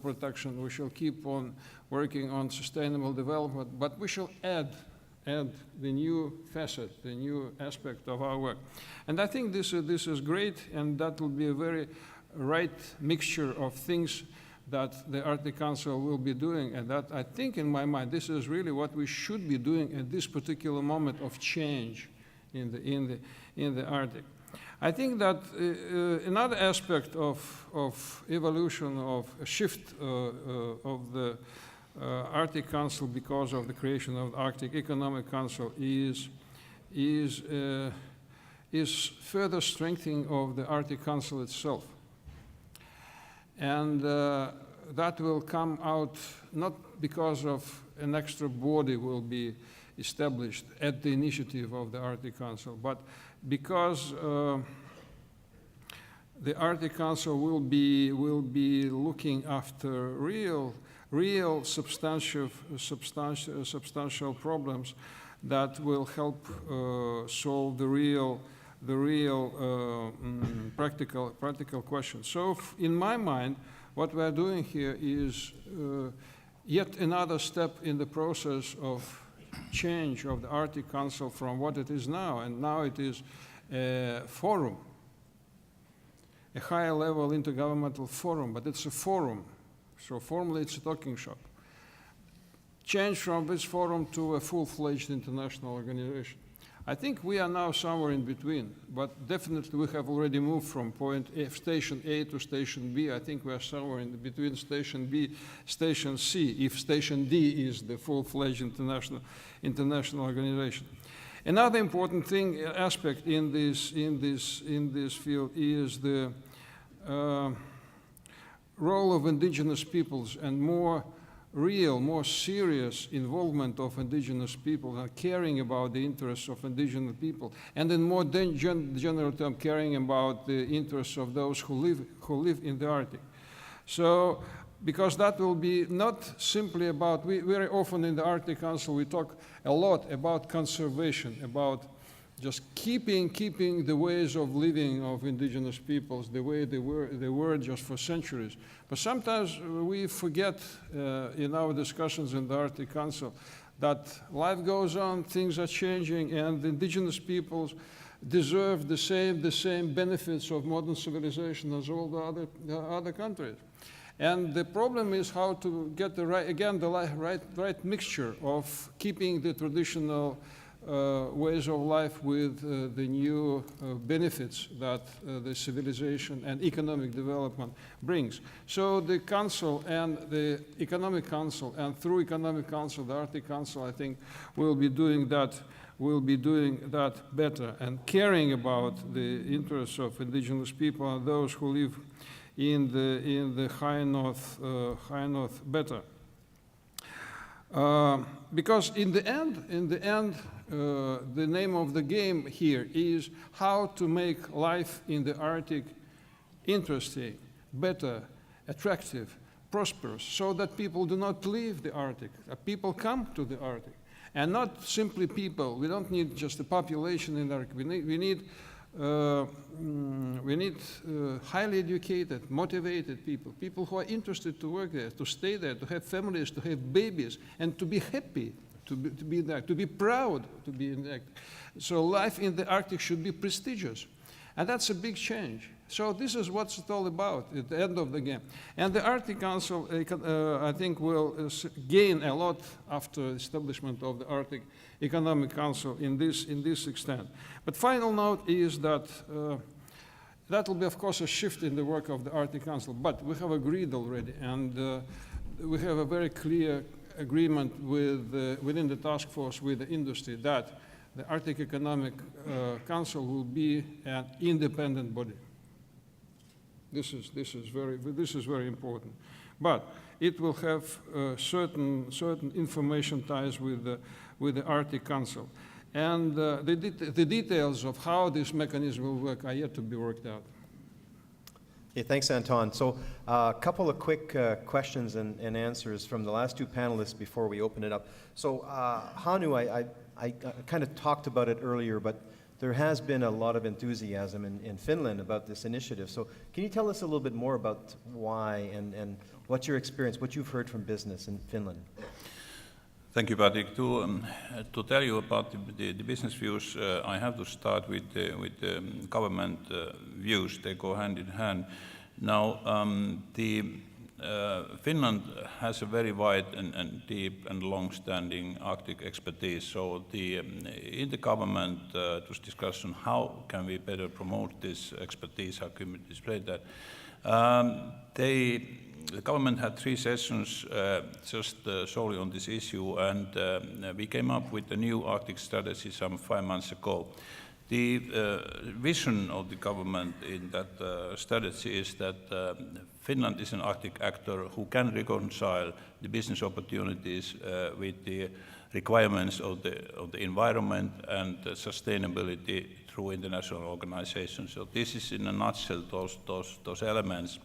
protection. We shall keep on working on sustainable development, but we shall add the new facet, the new aspect of our work. And I think this is great, and that will be a very right mixture of things that the Arctic Council will be doing, and that I think in my mind, this is really what we should be doing at this particular moment of change in the Arctic. I think that another aspect of evolution, of a shift of the Arctic Council because of the creation of the Arctic Economic Council is further strengthening of the Arctic Council itself. And that will come out not because of an extra body will be established at the initiative of the Arctic Council, but because the Arctic Council will be looking after real real substantial problems that will help solve the real practical questions. So in my mind, what we're doing here is yet another step in the process of change of the Arctic Council from what it is now, and now it is a forum, a higher level intergovernmental forum, but it's a forum. So formally it's a talking shop. Change from this forum to a full-fledged international organization. I think we are now somewhere in between, but definitely we have already moved from point A, station A to station B. I think we are somewhere in between station B, station C, if station D is the full-fledged international organization. Another important aspect in this field is the role of indigenous peoples and more serious involvement of indigenous people and caring about the interests of indigenous people, and in more general term, caring about the interests of those who live in the Arctic. So, because that will be not simply about, very often in the Arctic Council we talk a lot about conservation, about just keeping the ways of living of indigenous peoples the way they were just for centuries. But sometimes we forget in our discussions in the Arctic Council that life goes on, things are changing, and the indigenous peoples deserve the same benefits of modern civilization as all the other countries. And the problem is how to get the right mixture of keeping the traditional ways of life with the new benefits that the civilization and economic development brings. So the Council and the Economic Council, and through Economic Council, the Arctic Council, I think, will be doing that better and caring about the interests of indigenous people and those who live in the high north better. Because in the end, the name of the game here is how to make life in the Arctic interesting, better, attractive, prosperous, so that people do not leave the Arctic, that people come to the Arctic. And not simply people. We don't need just a population in the Arctic. We need highly educated, motivated people, people who are interested to work there, to stay there, to have families, to have babies, and to be happy to be there, to be proud to be in the Arctic. So life in the Arctic should be prestigious. And that's a big change. So this is what it's all about at the end of the game. And the Arctic Council, I think, will gain a lot after establishment of the Arctic Economic Council in this extent. But final note is that that will be, of course, a shift in the work of the Arctic Council. But we have agreed already, and we have a very clear agreement within the task force with the industry that the Arctic Economic Council will be an independent body. This is very important. But it will have certain information ties with the Arctic Council. And the details of how this mechanism will work are yet to be worked out. Okay, thanks, Anton. So a couple of quick questions and answers from the last two panelists before we open it up. So Hannu, I kind of talked about it earlier, but there has been a lot of enthusiasm in Finland about this initiative. So can you tell us a little bit more about why and what's your experience, what you've heard from business in Finland? Thank you, Patrick. To tell you about the business views, I have to start with the government views. They go hand in hand. Now, Finland has a very wide and deep and long-standing Arctic expertise. So in the government was discussion how can we better promote this expertise, how can we display that. The government had 3 sessions just solely on this issue, and we came up with a new Arctic strategy some 5 months ago. The vision of the government in that strategy is that Finland is an Arctic actor who can reconcile the business opportunities with the requirements of the environment and sustainability through international organizations. So this is in a nutshell those elements.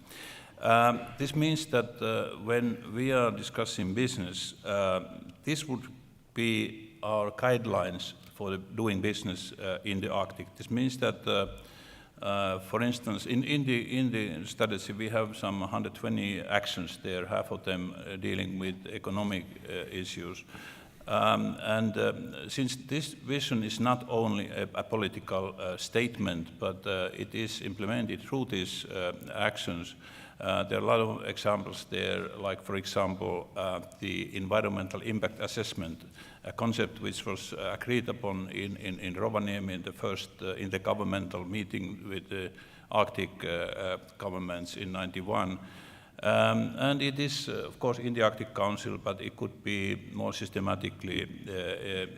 This means that when we are discussing business, this would be our guidelines for doing business in the Arctic. This means that, for instance, in the strategy we have some 120 actions there, half of them dealing with economic issues. Since this vision is not only a political statement, but it is implemented through these actions, there are a lot of examples there, like, for example, the environmental impact assessment, a concept which was agreed upon in Rovaniemi in the first intergovernmental meeting with the Arctic governments in '91. And it is, of course, in the Arctic Council, but it could be more systematically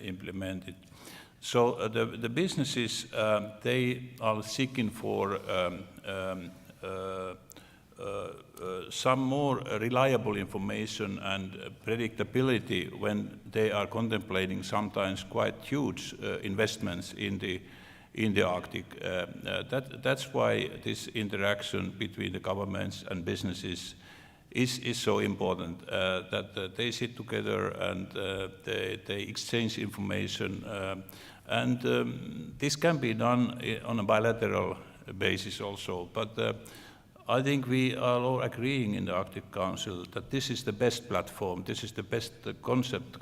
implemented. So the businesses, they are seeking for some more reliable information and predictability when they are contemplating sometimes quite huge investments in the Arctic. That's why this interaction between the governments and businesses is so important, that they sit together and they exchange information. This can be done on a bilateral basis also. But I think we are all agreeing in the Arctic Council that this is the best platform, this is the best concept,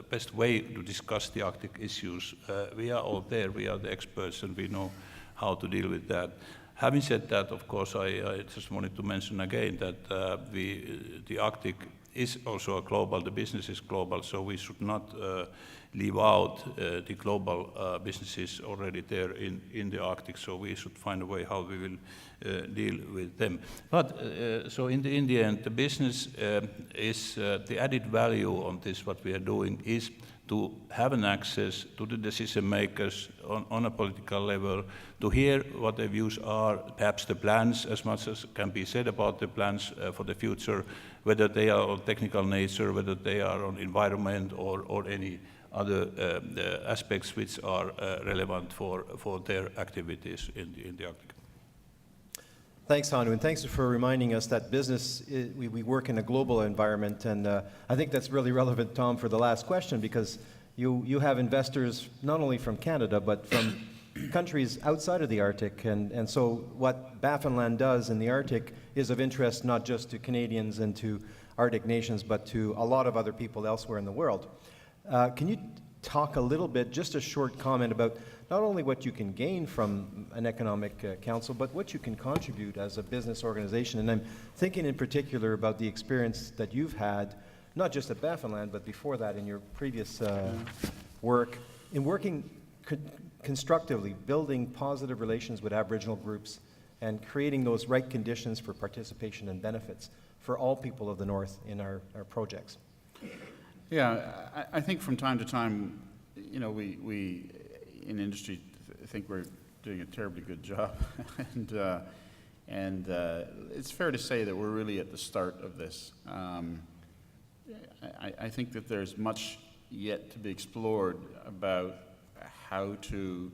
best way to discuss the Arctic issues. We are all there, we are the experts, and we know how to deal with that. Having said that, of course, I just wanted to mention again that the Arctic is also a global, the business is global, so we should not leave out the global businesses already there in the Arctic, so we should find a way how we will deal with them. But so in the end, the business is the added value on this, what we are doing, is to have an access to the decision makers on a political level, to hear what their views are, perhaps the plans, as much as can be said about the plans for the future, whether they are of technical nature, whether they are on environment or any other aspects which are relevant for their activities in the Arctic. Thanks, Hannu, and thanks for reminding us that business, we work in a global environment, and I think that's really relevant, Tom, for the last question, because you have investors not only from Canada, but from countries outside of the Arctic, and so what Baffinland does in the Arctic is of interest not just to Canadians and to Arctic nations, but to a lot of other people elsewhere in the world. Can you talk a little bit, just a short comment about not only what you can gain from an economic council, but what you can contribute as a business organization? And I'm thinking in particular about the experience that you've had, not just at Baffinland, but before that in your previous work, in working constructively, building positive relations with Aboriginal groups and creating those right conditions for participation and benefits for all people of the North in our projects. Yeah, I think from time to time, you know, we in industry think we're doing a terribly good job, and it's fair to say that we're really at the start of this. I think that there's much yet to be explored about how to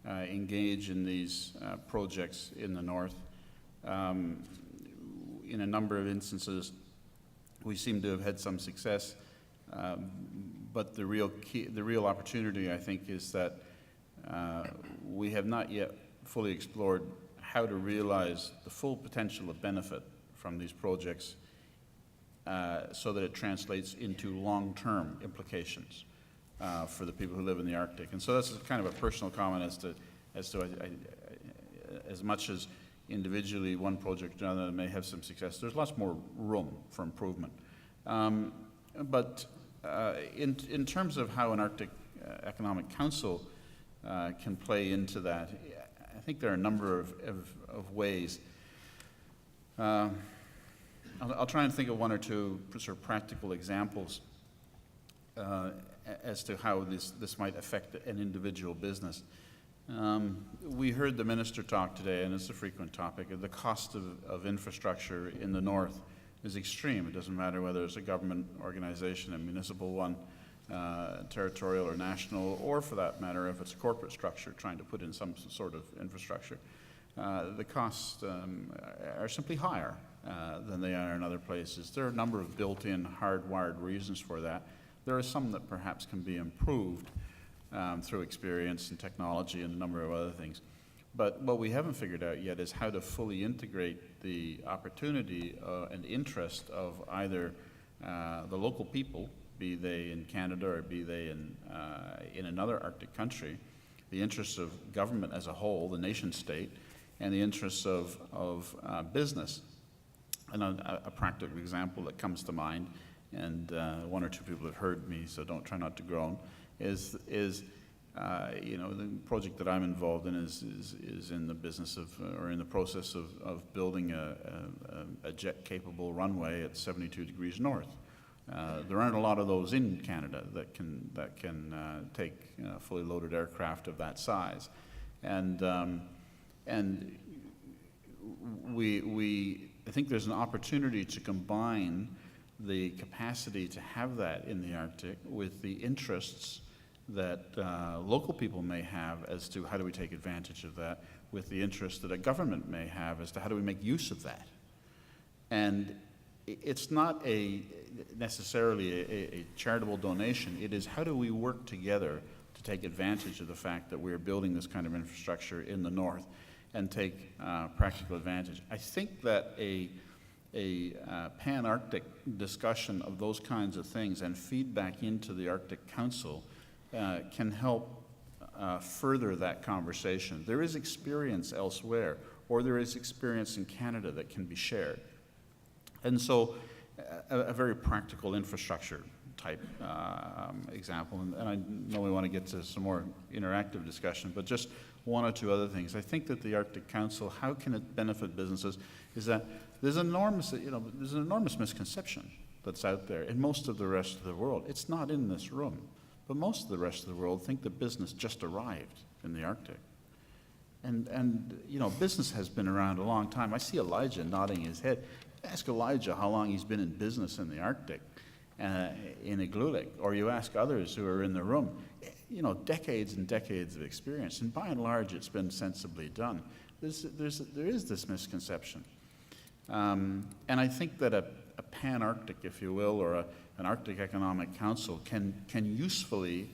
engage in these projects in the North. In a number of instances, we seem to have had some success. But the real opportunity, I think, is that we have not yet fully explored how to realize the full potential of benefit from these projects so that it translates into long-term implications for the people who live in the Arctic. And so that's kind of a personal comment as to as much as individually one project or another may have some success, there's lots more room for improvement. But in terms of how an Arctic Economic Council can play into that, I think there are a number of ways. I'll try and think of one or two sort of practical examples as to how this might affect an individual business. We heard the minister talk today, and it's a frequent topic, the cost of infrastructure in the North is extreme. It doesn't matter whether it's a government organization, a municipal one, territorial or national, or for that matter, if it's a corporate structure trying to put in some sort of infrastructure. The costs are simply higher than they are in other places. There are a number of built-in, hardwired reasons for that. There are some that perhaps can be improved through experience and technology and a number of other things. But what we haven't figured out yet is how to fully integrate the opportunity and interest of either the local people, be they in Canada or be they in another Arctic country, the interests of government as a whole, the nation state, and the interests of business. And a practical example that comes to mind, and one or two people have heard me, so try not to groan, is you know, the project that I'm involved in is in the business of, or in the process of building a jet-capable runway at 72 degrees north. There aren't a lot of those in Canada that can take fully loaded aircraft of that size, and I think there's an opportunity to combine the capacity to have that in the Arctic with the interests that local people may have as to how do we take advantage of that, with the interest that a government may have as to how do we make use of that. And it's not necessarily a charitable donation. It is how do we work together to take advantage of the fact that we're building this kind of infrastructure in the north and take practical advantage. I think that a pan-Arctic discussion of those kinds of things and feedback into the Arctic Council can help further that conversation. There is experience elsewhere, or there is experience in Canada that can be shared. And so a very practical infrastructure type example, and I know we want to get to some more interactive discussion, but just one or two other things. I think that the Arctic Council, how can it benefit businesses, is that there's an enormous misconception that's out there in most of the rest of the world. It's not in this room, but most of the rest of the world think that business just arrived in the Arctic. And you know, business has been around a long time. I see Elijah nodding his head. Ask Elijah how long he's been in business in the Arctic, in Igloolik, or you ask others who are in the room, you know, decades and decades of experience, and by and large it's been sensibly done. There is this misconception. And I think that a pan-Arctic, if you will, or an Arctic Economic Council can usefully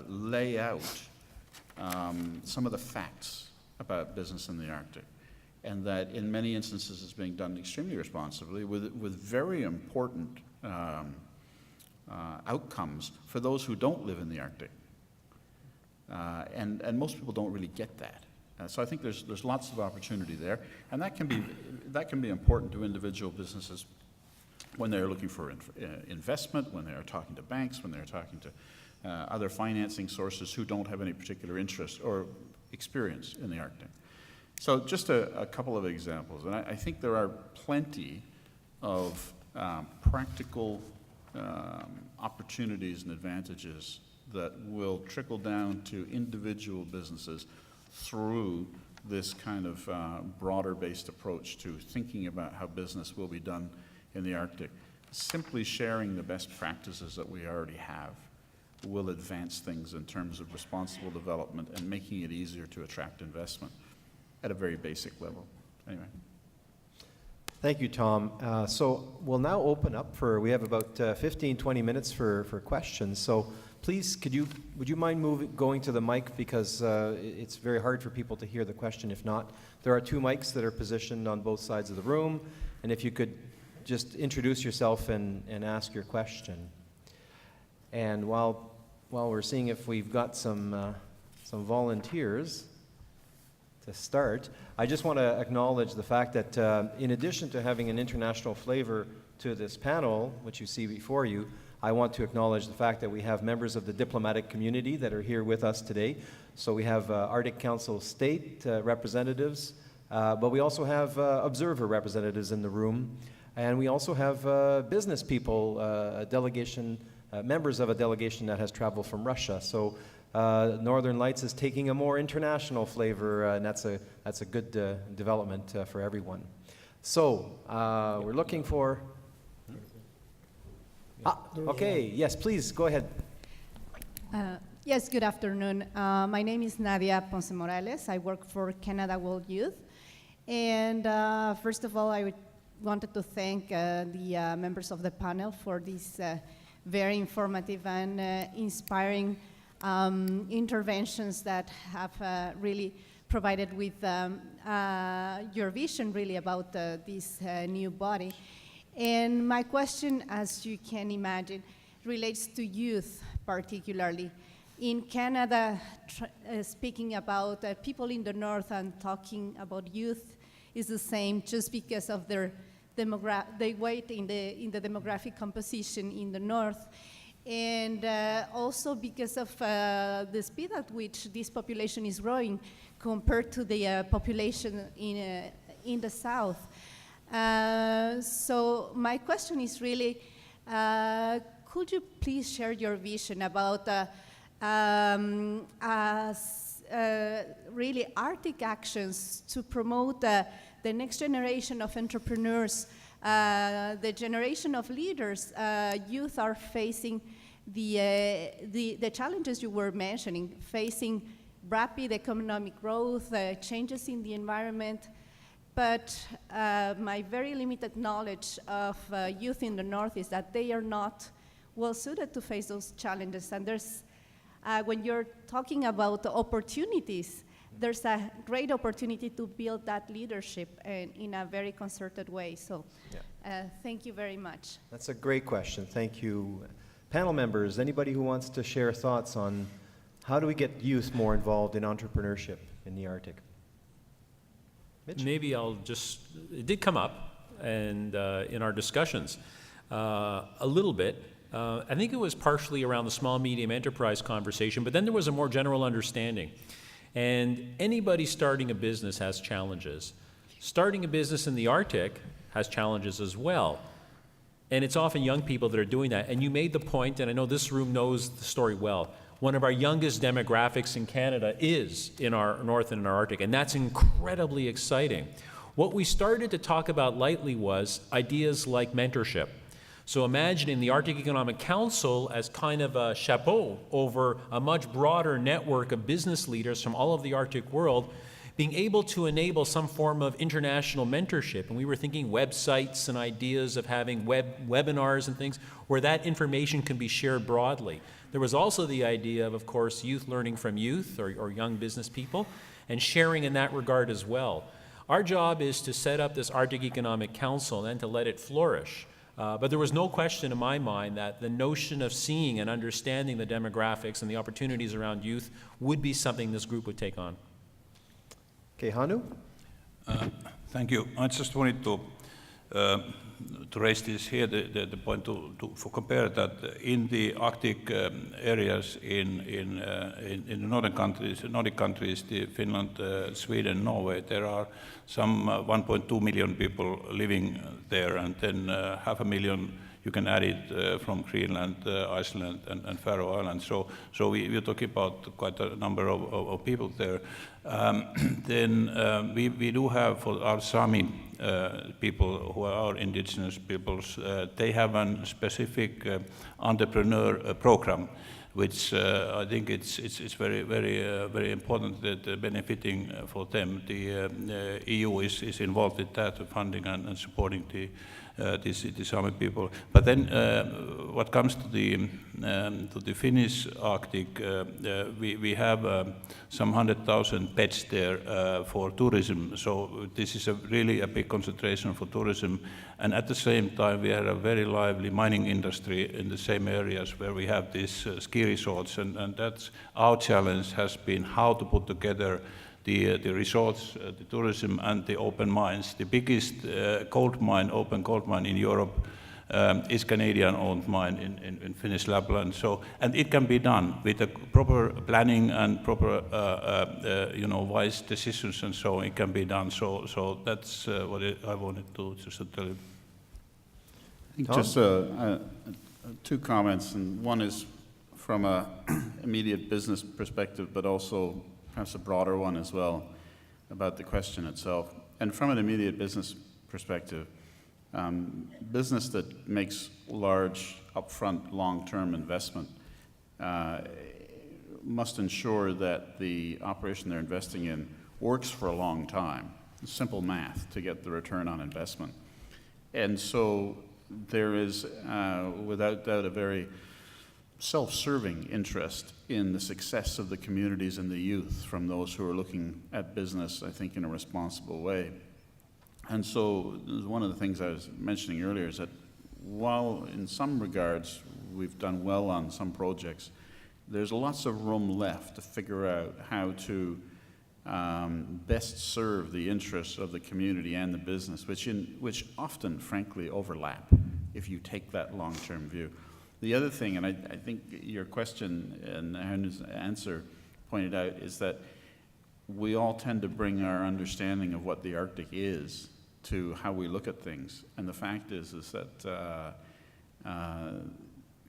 lay out some of the facts about business in the Arctic, and that in many instances is being done extremely responsibly with very important outcomes for those who don't live in the Arctic. And most people don't really get that. So I think there's lots of opportunity there, and that can be important to individual businesses when they're looking for investment, when they're talking to banks, when they're talking to other financing sources who don't have any particular interest or experience in the Arctic. So just a couple of examples, and I think there are plenty of practical opportunities and advantages that will trickle down to individual businesses through this kind of broader-based approach to thinking about how business will be done in the Arctic. Simply sharing the best practices that we already have will advance things in terms of responsible development and making it easier to attract investment at a very basic level. Anyway. Thank you, Tom. So we'll now open up we have about 15, 20 minutes for questions. So please, would you mind going to the mic, because it's very hard for people to hear the question if not. There are two mics that are positioned on both sides of the room, and if you could just introduce yourself and ask your question. And while we're seeing if we've got some volunteers to start, I just want to acknowledge the fact that in addition to having an international flavor to this panel, which you see before you, I want to acknowledge the fact that we have members of the diplomatic community that are here with us today. So we have Arctic Council state representatives, but we also have observer representatives in the room, and we also have business people, a delegation, members of a delegation that has traveled from Russia. So Northern Lights is taking a more international flavor, and that's a good development for everyone. So we're looking for. Okay, yes, please, go ahead. Yes, good afternoon. My name is Nadia Ponce Morales. I work for Canada World Youth. And first of all, wanted to thank the members of the panel for this very informative and inspiring interventions that have really provided with your vision really about this new body. And my question, as you can imagine, relates to youth particularly. In Canada, speaking about people in the north and talking about youth is the same just because of their weight in the demographic composition in the north, and also because of the speed at which this population is growing compared to the population in the south. So my question is really, could you please share your vision about really Arctic actions to promote the next generation of entrepreneurs, the generation of leaders? Youth are facing the challenges you were mentioning, facing rapid economic growth, changes in the environment, but my very limited knowledge of youth in the North is that they are not well suited to face those challenges. And there's, when you're talking about the opportunities, there's a great opportunity to build that leadership in a very concerted way. So thank you very much. That's a great question. Thank you. Panel members, anybody who wants to share thoughts on how do we get youth more involved in entrepreneurship in the Arctic? Mitch? Maybe I'll just, it did come up and in our discussions a little bit. I think it was partially around the small medium enterprise conversation, but then there was a more general understanding. And anybody starting a business has challenges. Starting a business in the Arctic has challenges as well. And it's often young people that are doing that. And you made the point, and I know this room knows the story well, one of our youngest demographics in Canada is in our North and in our Arctic, and that's incredibly exciting. What we started to talk about lightly was ideas like mentorship. So imagining the Arctic Economic Council as kind of a chapeau over a much broader network of business leaders from all of the Arctic world, being able to enable some form of international mentorship. And we were thinking websites and ideas of having webinars and things where that information can be shared broadly. There was also the idea of course, youth learning from youth or young business people and sharing in that regard as well. Our job is to set up this Arctic Economic Council and then to let it flourish. But there was no question in my mind that the notion of seeing and understanding the demographics and the opportunities around youth would be something this group would take on. Okay, Hanu? Thank you. I just wanted to raise this here, the point to compare that in the Arctic areas in the northern countries, Nordic countries, Finland, Sweden, Norway, there are some 1.2 million people living there, and then 500,000 you can add it from Greenland, Iceland, and Faroe Islands. So we're talking about quite a number of people there. Then we do have for our Sami people who are our indigenous peoples, they have a specific entrepreneur program, which I think it's very important that benefiting for them. The EU is involved in that, funding and supporting the Sami people. But then, what comes to the Finnish Arctic, we have some 100,000 pets there for tourism. So this is really a big concentration for tourism. And at the same time, we have a very lively mining industry in the same areas where we have these ski resorts. And that's our challenge has been how to put together the resorts, the tourism, and the open mines. The biggest open gold mine in Europe is Canadian-owned mine in Finnish Lapland. So, and it can be done with a proper planning and proper, wise decisions, and so it can be done. So that's what I wanted to just tell you. I think just two comments, and one is from an immediate business perspective, but also perhaps a broader one as well about the question itself. And from an immediate business perspective, business that makes large, upfront, long-term investment must ensure that the operation they're investing in works for a long time. simple math to get the return on investment. And so there is, without doubt, a very self-serving interest in the success of the communities and the youth from those who are looking at business, I think, in a responsible way. And so one of the things I was mentioning earlier is that while in some regards we've done well on some projects, there's lots of room left to figure out how to best serve the interests of the community and the business, which often, frankly, overlap if you take that long-term view. The other thing, and I think your question and Herna's answer pointed out, is that we all tend to bring our understanding of what the Arctic is to how we look at things. And the fact is that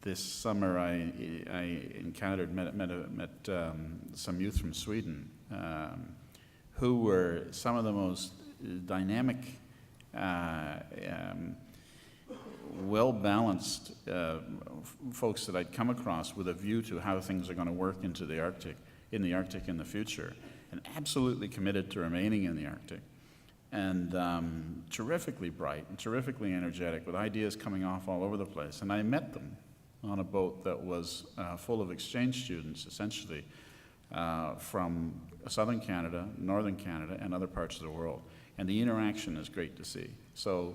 this summer I encountered, met some youth from Sweden who were some of the most dynamic, well-balanced folks that I'd come across with a view to how things are going to work in the Arctic in the future, and absolutely committed to remaining in the Arctic, and terrifically bright and terrifically energetic with ideas coming off all over the place. And I met them on a boat that was full of exchange students, essentially, from southern Canada, northern Canada, and other parts of the world. And the interaction is great to see. So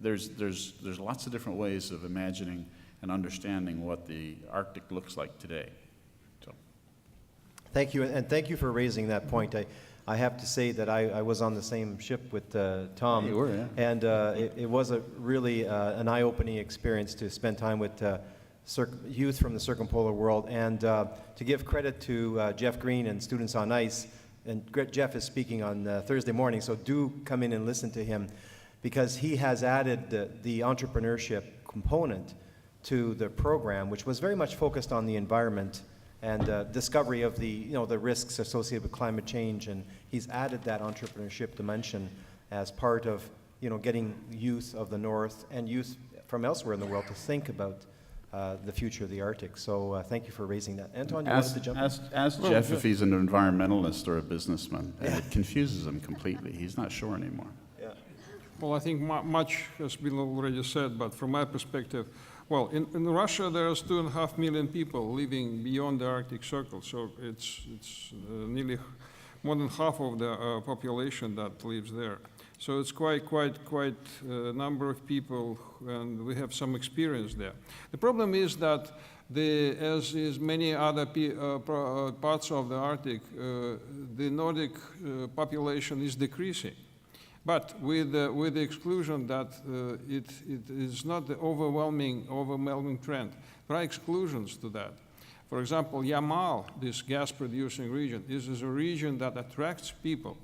there's lots of different ways of imagining and understanding what the Arctic looks like today. So. Thank you, and thank you for raising that point. I have to say that I was on the same ship with Tom. You were, yeah. And it was a really an eye-opening experience to spend time with youth from the circumpolar world, and to give credit to Jeff Green and Students on Ice. And Jeff is speaking on Thursday morning, so do come in and listen to him, because he has added the entrepreneurship component to the program, which was very much focused on the environment and discovery of the risks associated with climate change, and he's added that entrepreneurship dimension as part of getting youth of the North and youth from elsewhere in the world to think about the future of the Arctic. So thank you for raising that. Anton, you wanted to jump in? Ask Jeff if he's an environmentalist or a businessman. It confuses him completely. He's not sure anymore. Yeah. Well, I think much has been already said, but from my perspective, well, in Russia there's 2.5 million people living beyond the Arctic Circle, so it's nearly more than half of the population that lives there. So it's quite a number of people, and we have some experience there. The problem is that, as is many other parts of the Arctic, the Nordic population is decreasing. But with the exclusion that it is not the overwhelming trend. There are exclusions to that. For example, Yamal, this gas-producing region, is a region that attracts people.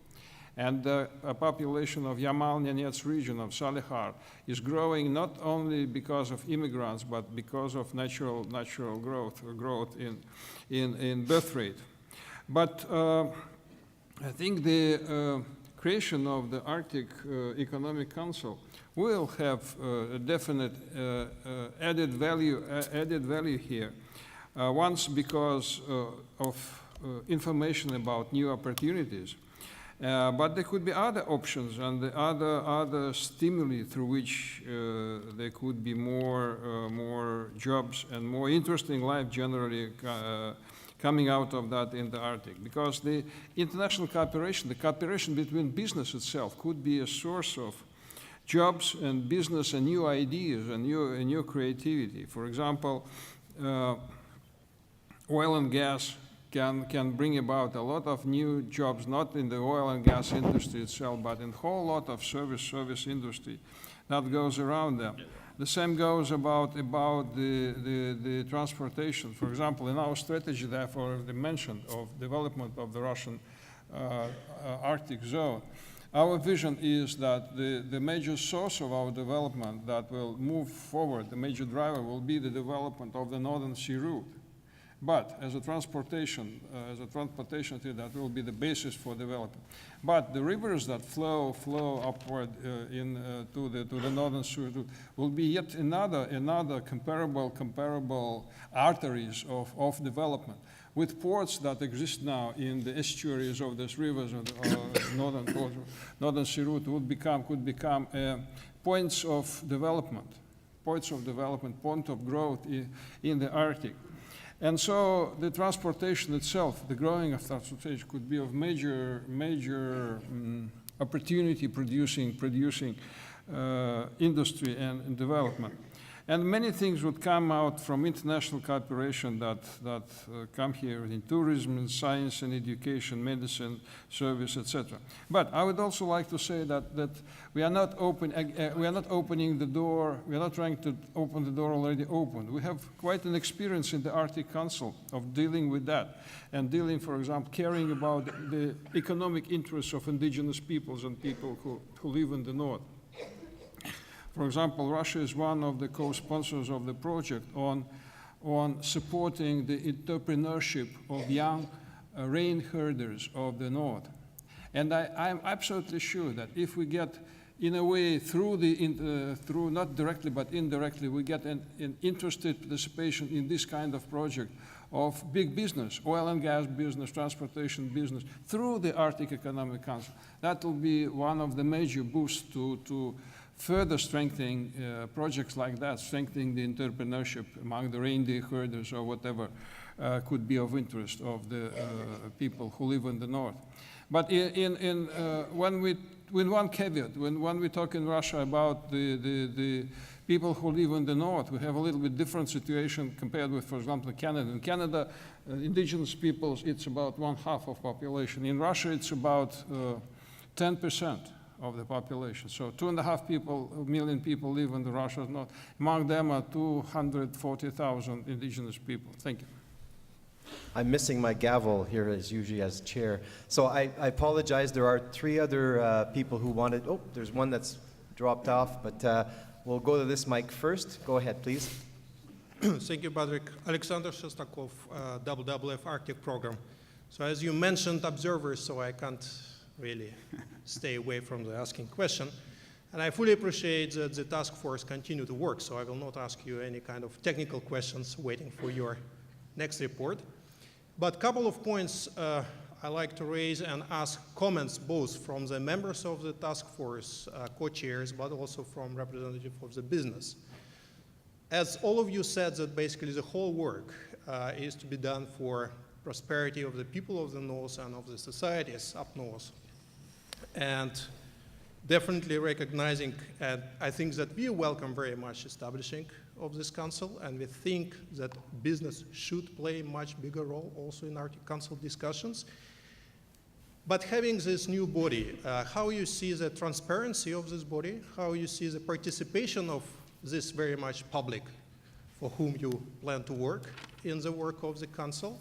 And the population of Yamal-Nenets region of Salihar is growing not only because of immigrants, but because of natural growth in birth rate. But I think the creation of the Arctic Economic Council will have a definite added value here. Once because of information about new opportunities. But there could be other options and the other stimuli through which there could be more jobs and more interesting life generally coming out of that in the Arctic. Because the international cooperation, the cooperation between business itself could be a source of jobs and business and new ideas and new creativity. For example, oil and gas can bring about a lot of new jobs, not in the oil and gas industry itself, but in a whole lot of service industry that goes around them. The same goes about the transportation. For example, in our strategy, therefore, they mentioned of development of the Russian Arctic zone. Our vision is that the major source of our development that will move forward, the major driver will be the development of the Northern Sea route. But as a transportation that will be the basis for development. But the rivers that flow upward to the Northern Sea route will be yet another comparable arteries of development. with ports that exist now in the estuaries of these rivers or northern sea route could become points of development, point of growth in the Arctic. And so the transportation itself, the growing of transportation could be of major opportunity producing industry and development. And many things would come out from international cooperation that come here in tourism, in science and education, medicine, service, etc. But I would also like to say that we are not opening the door. We are not trying to open the door already opened. We have quite an experience in the Arctic Council of dealing with that and dealing, for example, caring about the economic interests of indigenous peoples and people who live in the north. For example, Russia is one of the co-sponsors of the project on supporting the entrepreneurship of young rain herders of the north. And I'm absolutely sure that if we get, in a way, through not directly but indirectly, we get an interested participation in this kind of project of big business, oil and gas business, transportation business, through the Arctic Economic Council. That will be one of the major boosts to further strengthening projects like that, strengthening the entrepreneurship among the reindeer herders or whatever could be of interest of the people who live in the north. But with one caveat, when we talk in Russia about the people who live in the north, we have a little bit different situation compared with, for example, Canada. In Canada, indigenous peoples, it's about 1/2 of population. In Russia, it's about 10% of the population. So 2.5 million people live in the Russian north. Among them are 240,000 indigenous people. Thank you. I'm missing my gavel here as usually as chair. So I apologize. There are 3 other people who wanted, oh, there's one that's dropped off, but we'll go to this mic first. Go ahead, please. Thank you, Patrick. Alexander Shostakov, WWF Arctic Program. So as you mentioned, observers, so I can't really stay away from the asking question. And I fully appreciate that the task force continue to work, so I will not ask you any kind of technical questions waiting for your next report. But a couple of points I like to raise and ask comments both from the members of the task force, co-chairs, but also from representatives of the business. As all of you said, that basically the whole work is to be done for prosperity of the people of the north and of the societies up north. And definitely recognizing, and I think that we welcome very much establishing of this council, and we think that business should play a much bigger role also in Arctic Council discussions. But having this new body, how you see the transparency of this body, how you see the participation of this very much public for whom you plan to work in the work of the council,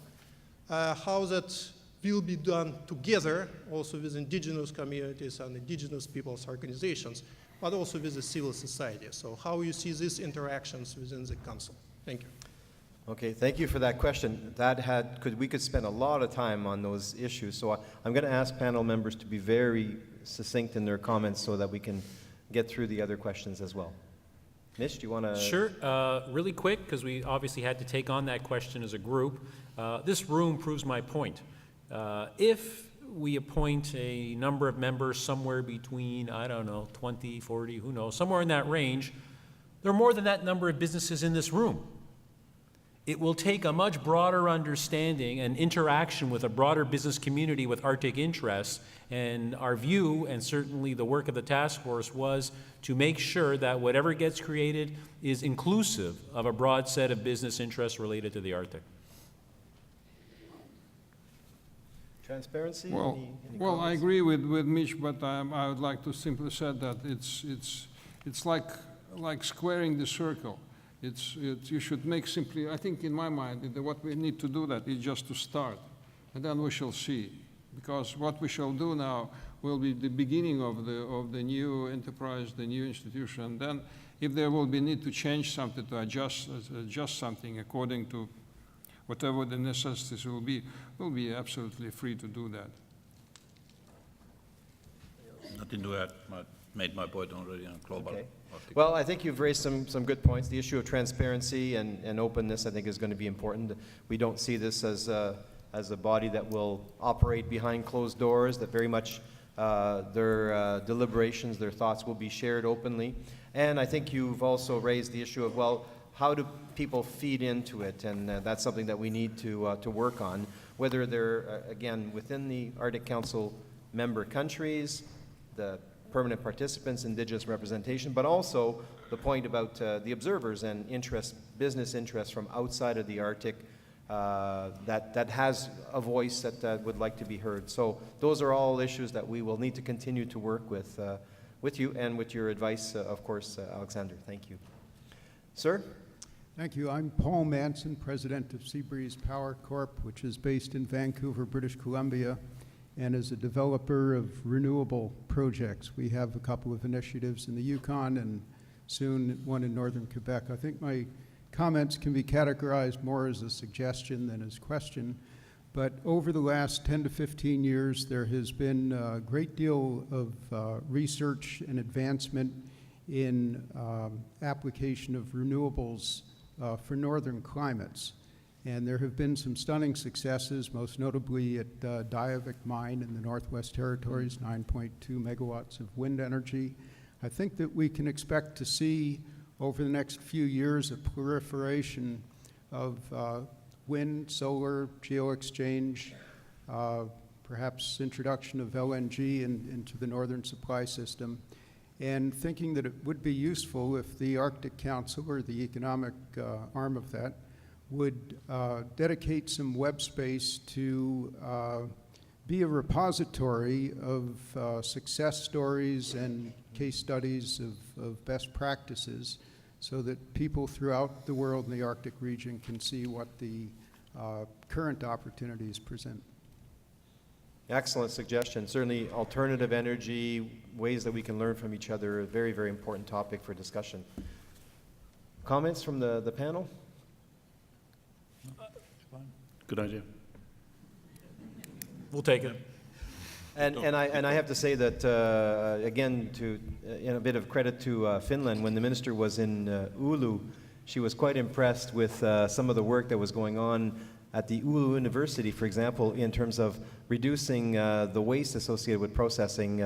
how that will be done together also with indigenous communities and indigenous people's organizations, but also with the civil society. So how you see these interactions within the council? Thank you. Okay, thank you for that question. We could spend a lot of time on those issues. So I'm going to ask panel members to be very succinct in their comments so that we can get through the other questions as well. Mish, do you want to? Sure. Really quick, because we obviously had to take on that question as a group. This room proves my point. If we appoint a number of members somewhere between, I don't know, 20, 40, who knows, somewhere in that range, there are more than that number of businesses in this room. It will take a much broader understanding and interaction with a broader business community with Arctic interests, and our view, and certainly the work of the task force, was to make sure that whatever gets created is inclusive of a broad set of business interests related to the Arctic. Transparency? Well, I agree with Mitch, but I would like to simply say that it's like squaring the circle. You should make simply, I think in my mind, what we need to do that is just to start, and then we shall see. Because what we shall do now will be the beginning of the new enterprise, the new institution. And then if there will be need to change something, to adjust something according to whatever the necessities will be, we'll be absolutely free to do that. Nothing to add, but made my point already on global. Okay. Arctic. Well, I think you've raised some good points. The issue of transparency and openness, I think, is going to be important. We don't see this as a body that will operate behind closed doors, that very much their deliberations, their thoughts will be shared openly. And I think you've also raised the issue of, well, how do people feed into it? And that's something that we need to work on, whether they're, again, within the Arctic Council member countries, the permanent participants, indigenous representation, but also the point about the observers and business interests from outside of the Arctic that has a voice that would like to be heard. So those are all issues that we will need to continue to work with you and with your advice, of course, Alexander. Thank you. Sir? Thank you. I'm Paul Manson, president of Seabreeze Power Corp., which is based in Vancouver, British Columbia, and is a developer of renewable projects. We have a couple of initiatives in the Yukon and soon one in northern Quebec. I think my comments can be categorized more as a suggestion than as question, but over the last 10 to 15 years, there has been a great deal of research and advancement in application of renewables for northern climates. And there have been some stunning successes, most notably at Diavik Mine in the Northwest Territories, 9.2 megawatts of wind energy. I think that we can expect to see over the next few years a proliferation of wind, solar, geo-exchange, perhaps introduction of LNG into the northern supply system, and thinking that it would be useful if the Arctic Council, or the economic arm of that, would dedicate some web space to be a repository of success stories and case studies of best practices so that people throughout the world in the Arctic region can see what the current opportunities present. Excellent suggestion. Certainly alternative energy, ways that we can learn from each other, a very, very important topic for discussion. Comments from the panel? Good idea. We'll take it. And I have to say that, again, in a bit of credit to Finland, when the minister was in Oulu, she was quite impressed with some of the work that was going on at the Oulu University, for example, in terms of reducing the waste associated with processing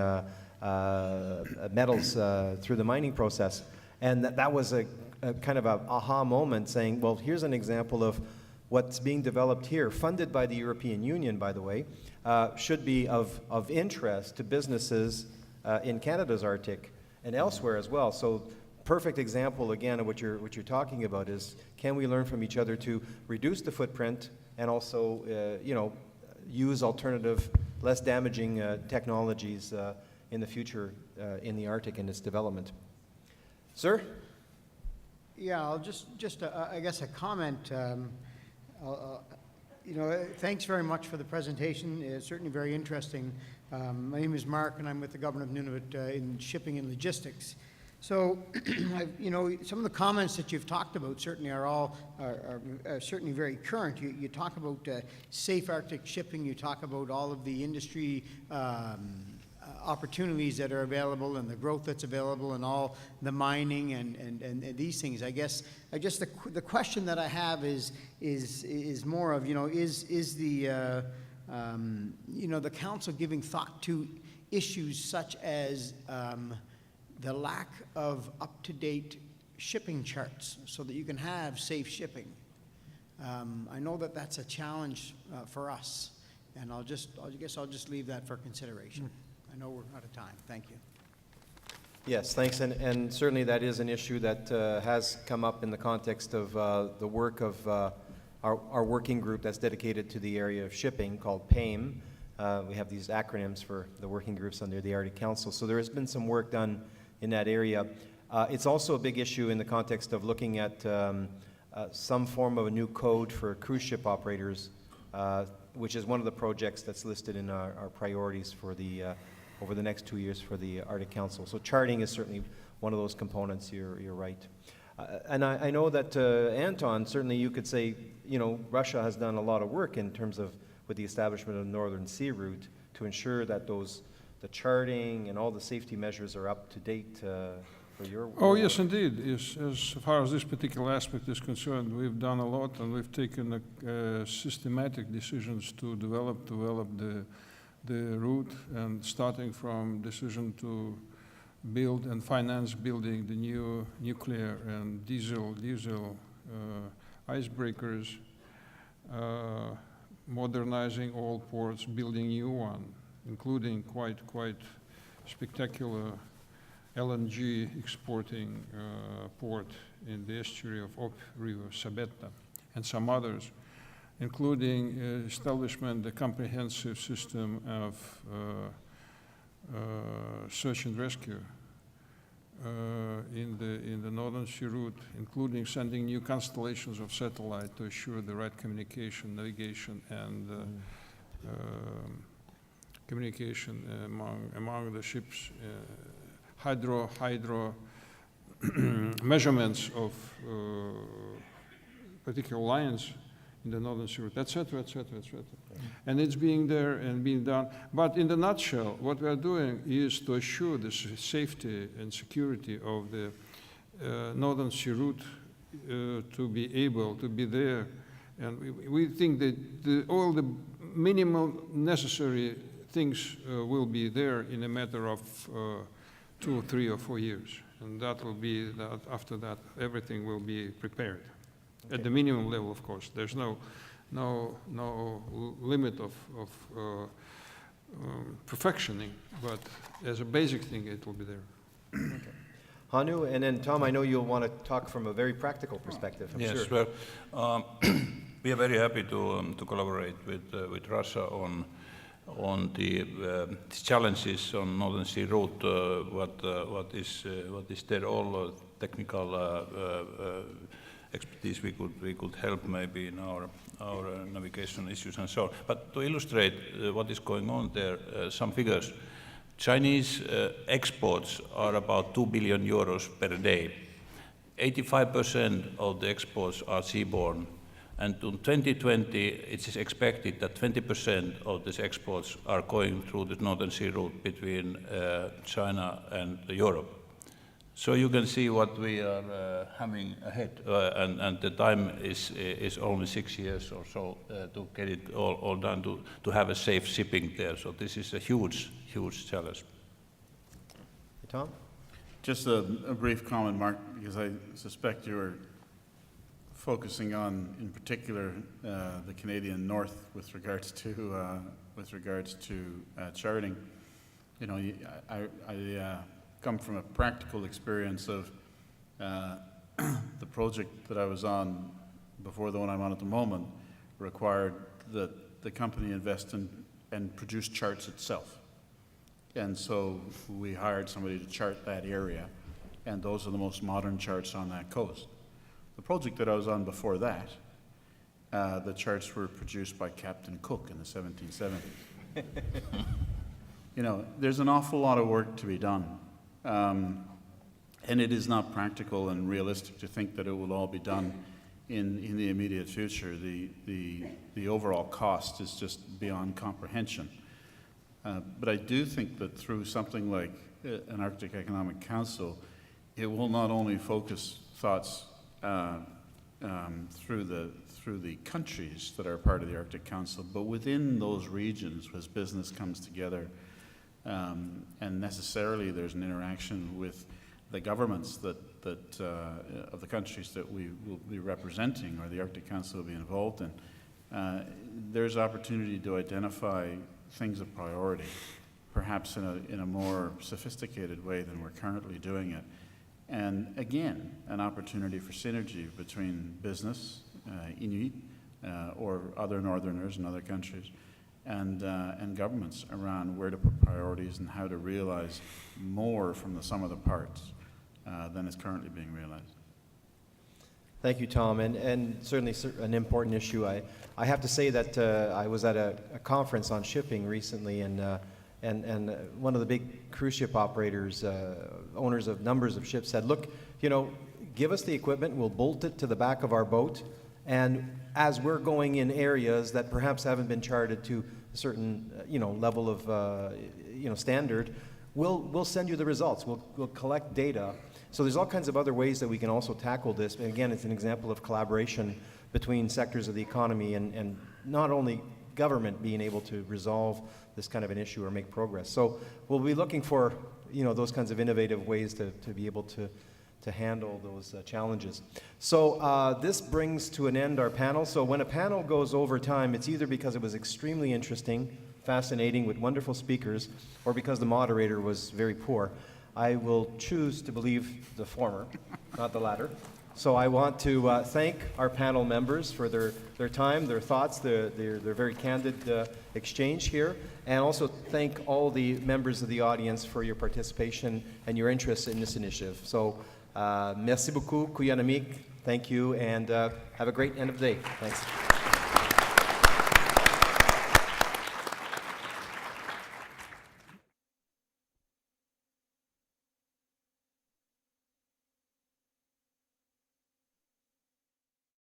metals through the mining process. And that was a kind of a aha moment, saying, well, here's an example of what's being developed here, funded by the European Union, by the way, should be of interest to businesses in Canada's Arctic and elsewhere as well. So perfect example, again, of what you're talking about is, can we learn from each other to reduce the footprint and also, use alternative, less damaging technologies in the future in the Arctic and its development. Sir? Yeah, I'll just I guess a comment. Thanks very much for the presentation. It's certainly very interesting. My name is Mark, and I'm with the Government of Nunavut in shipping and logistics. So, some of the comments that you've talked about certainly are certainly very current. You talk about safe Arctic shipping. You talk about all of the industry opportunities that are available and the growth that's available and all the mining and these things. I guess the question that I have is more of, is the the council giving thought to issues such as the lack of up-to-date shipping charts so that you can have safe shipping. I know that that's a challenge for us, and I guess I'll just leave that for consideration. I know we're out of time. Thank you. Yes, thanks, and certainly that is an issue that has come up in the context of the work of our working group that's dedicated to the area of shipping called PAIM. We have these acronyms for the working groups under the Arctic Council. So there has been some work done in that area. It's also a big issue in the context of looking at some form of a new code for cruise ship operators, which is one of the projects that's listed in our priorities for the over the next 2 years for the Arctic Council. So charting is certainly one of those components. You're right. And I know that, Anton, certainly you could say, Russia has done a lot of work in terms of with the establishment of the Northern Sea Route to ensure that those the charting and all the safety measures are up to date for your? Oh, yes, indeed. As far as this particular aspect is concerned, we've done a lot, and we've taken systematic decisions to develop the route, and starting from decision to build and finance building the new nuclear and diesel icebreakers, modernizing all ports, building new one, including quite spectacular LNG exporting port in the estuary of Ob River, Sabetta, and some others, including establishment a comprehensive system of search and rescue in the Northern Sea route, including sending new constellations of satellite to assure the right communication, navigation, and communication among the ships, hydro measurements of particular lines in the Northern Sea route, et cetera, et cetera, et cetera. And it's being there and being done. But in the nutshell, what we are doing is to assure the safety and security of the Northern Sea route to be able to be there. And we think that all the minimal necessary things will be there in a matter of 2, 3, or 4 years. And that will be, that after that, everything will be prepared. Okay. At the minimum level, of course. There's no limit of perfectioning, but as a basic thing, it will be there. Okay. Hanu, and then Tom, I know you'll want to talk from a very practical perspective, I'm yes, sure. Well, we are very happy to collaborate with Russia on the challenges on Northern Sea route. What is there all technical expertise we could help maybe in our navigation issues and so on. But to illustrate what is going on there, some figures. Chinese exports are about 2 billion euros per day. 85% of the exports are seaborne. And in 2020, it is expected that 20% of these exports are going through the Northern Sea route between China and Europe. So you can see what we are having ahead, and the time is only 6 years or so to get it all done, to have a safe shipping there. So this is a huge challenge. Tom? Just a brief comment, Mark, because I suspect you were focusing on, in particular, the Canadian North with regards to charting. You know, I come from a practical experience of the project that I was on before the one I'm on at the moment required that the company invest in and produce charts itself. And so we hired somebody to chart that area, and those are the most modern charts on that coast. The project that I was on before that, the charts were produced by Captain Cook in the 1770s. You know, there's an awful lot of work to be done. And it is not practical and realistic to think that it will all be done in the immediate future. The overall cost is just beyond comprehension. But I do think that through something like an Arctic Economic Council, it will not only focus thoughts through the countries that are part of the Arctic Council, but within those regions as business comes together. And necessarily there's an interaction with the governments of the countries that we will be representing, or the Arctic Council will be involved in. There's opportunity to identify things of priority, perhaps in a more sophisticated way than we're currently doing it. And again, an opportunity for synergy between business, Inuit, or other Northerners in other countries, and governments around where to put priorities and how to realize more from the sum of the parts than is currently being realized. Thank you, Tom, and certainly an important issue. I have to say that I was at a conference on shipping recently, and one of the big cruise ship operators, owners of numbers of ships, said, look, you know, give us the equipment, we'll bolt it to the back of our boat, and as we're going in areas that perhaps haven't been charted to a certain, level of, standard, we'll send you the results. We'll collect data. So there's all kinds of other ways that we can also tackle this. And again, it's an example of collaboration between sectors of the economy and not only government being able to resolve this kind of an issue or make progress. So we'll be looking for those kinds of innovative ways to be able to handle those challenges. So this brings to an end our panel. So when a panel goes over time, it's either because it was extremely interesting, fascinating, with wonderful speakers, or because the moderator was very poor. I will choose to believe the former, not the latter. So I want to thank our panel members for their time, their thoughts, their very candid exchange here, and also thank all the members of the audience for your participation and your interest in this initiative. So merci beaucoup, Kuyanamik. Thank you, and have a great end of the day. Thanks.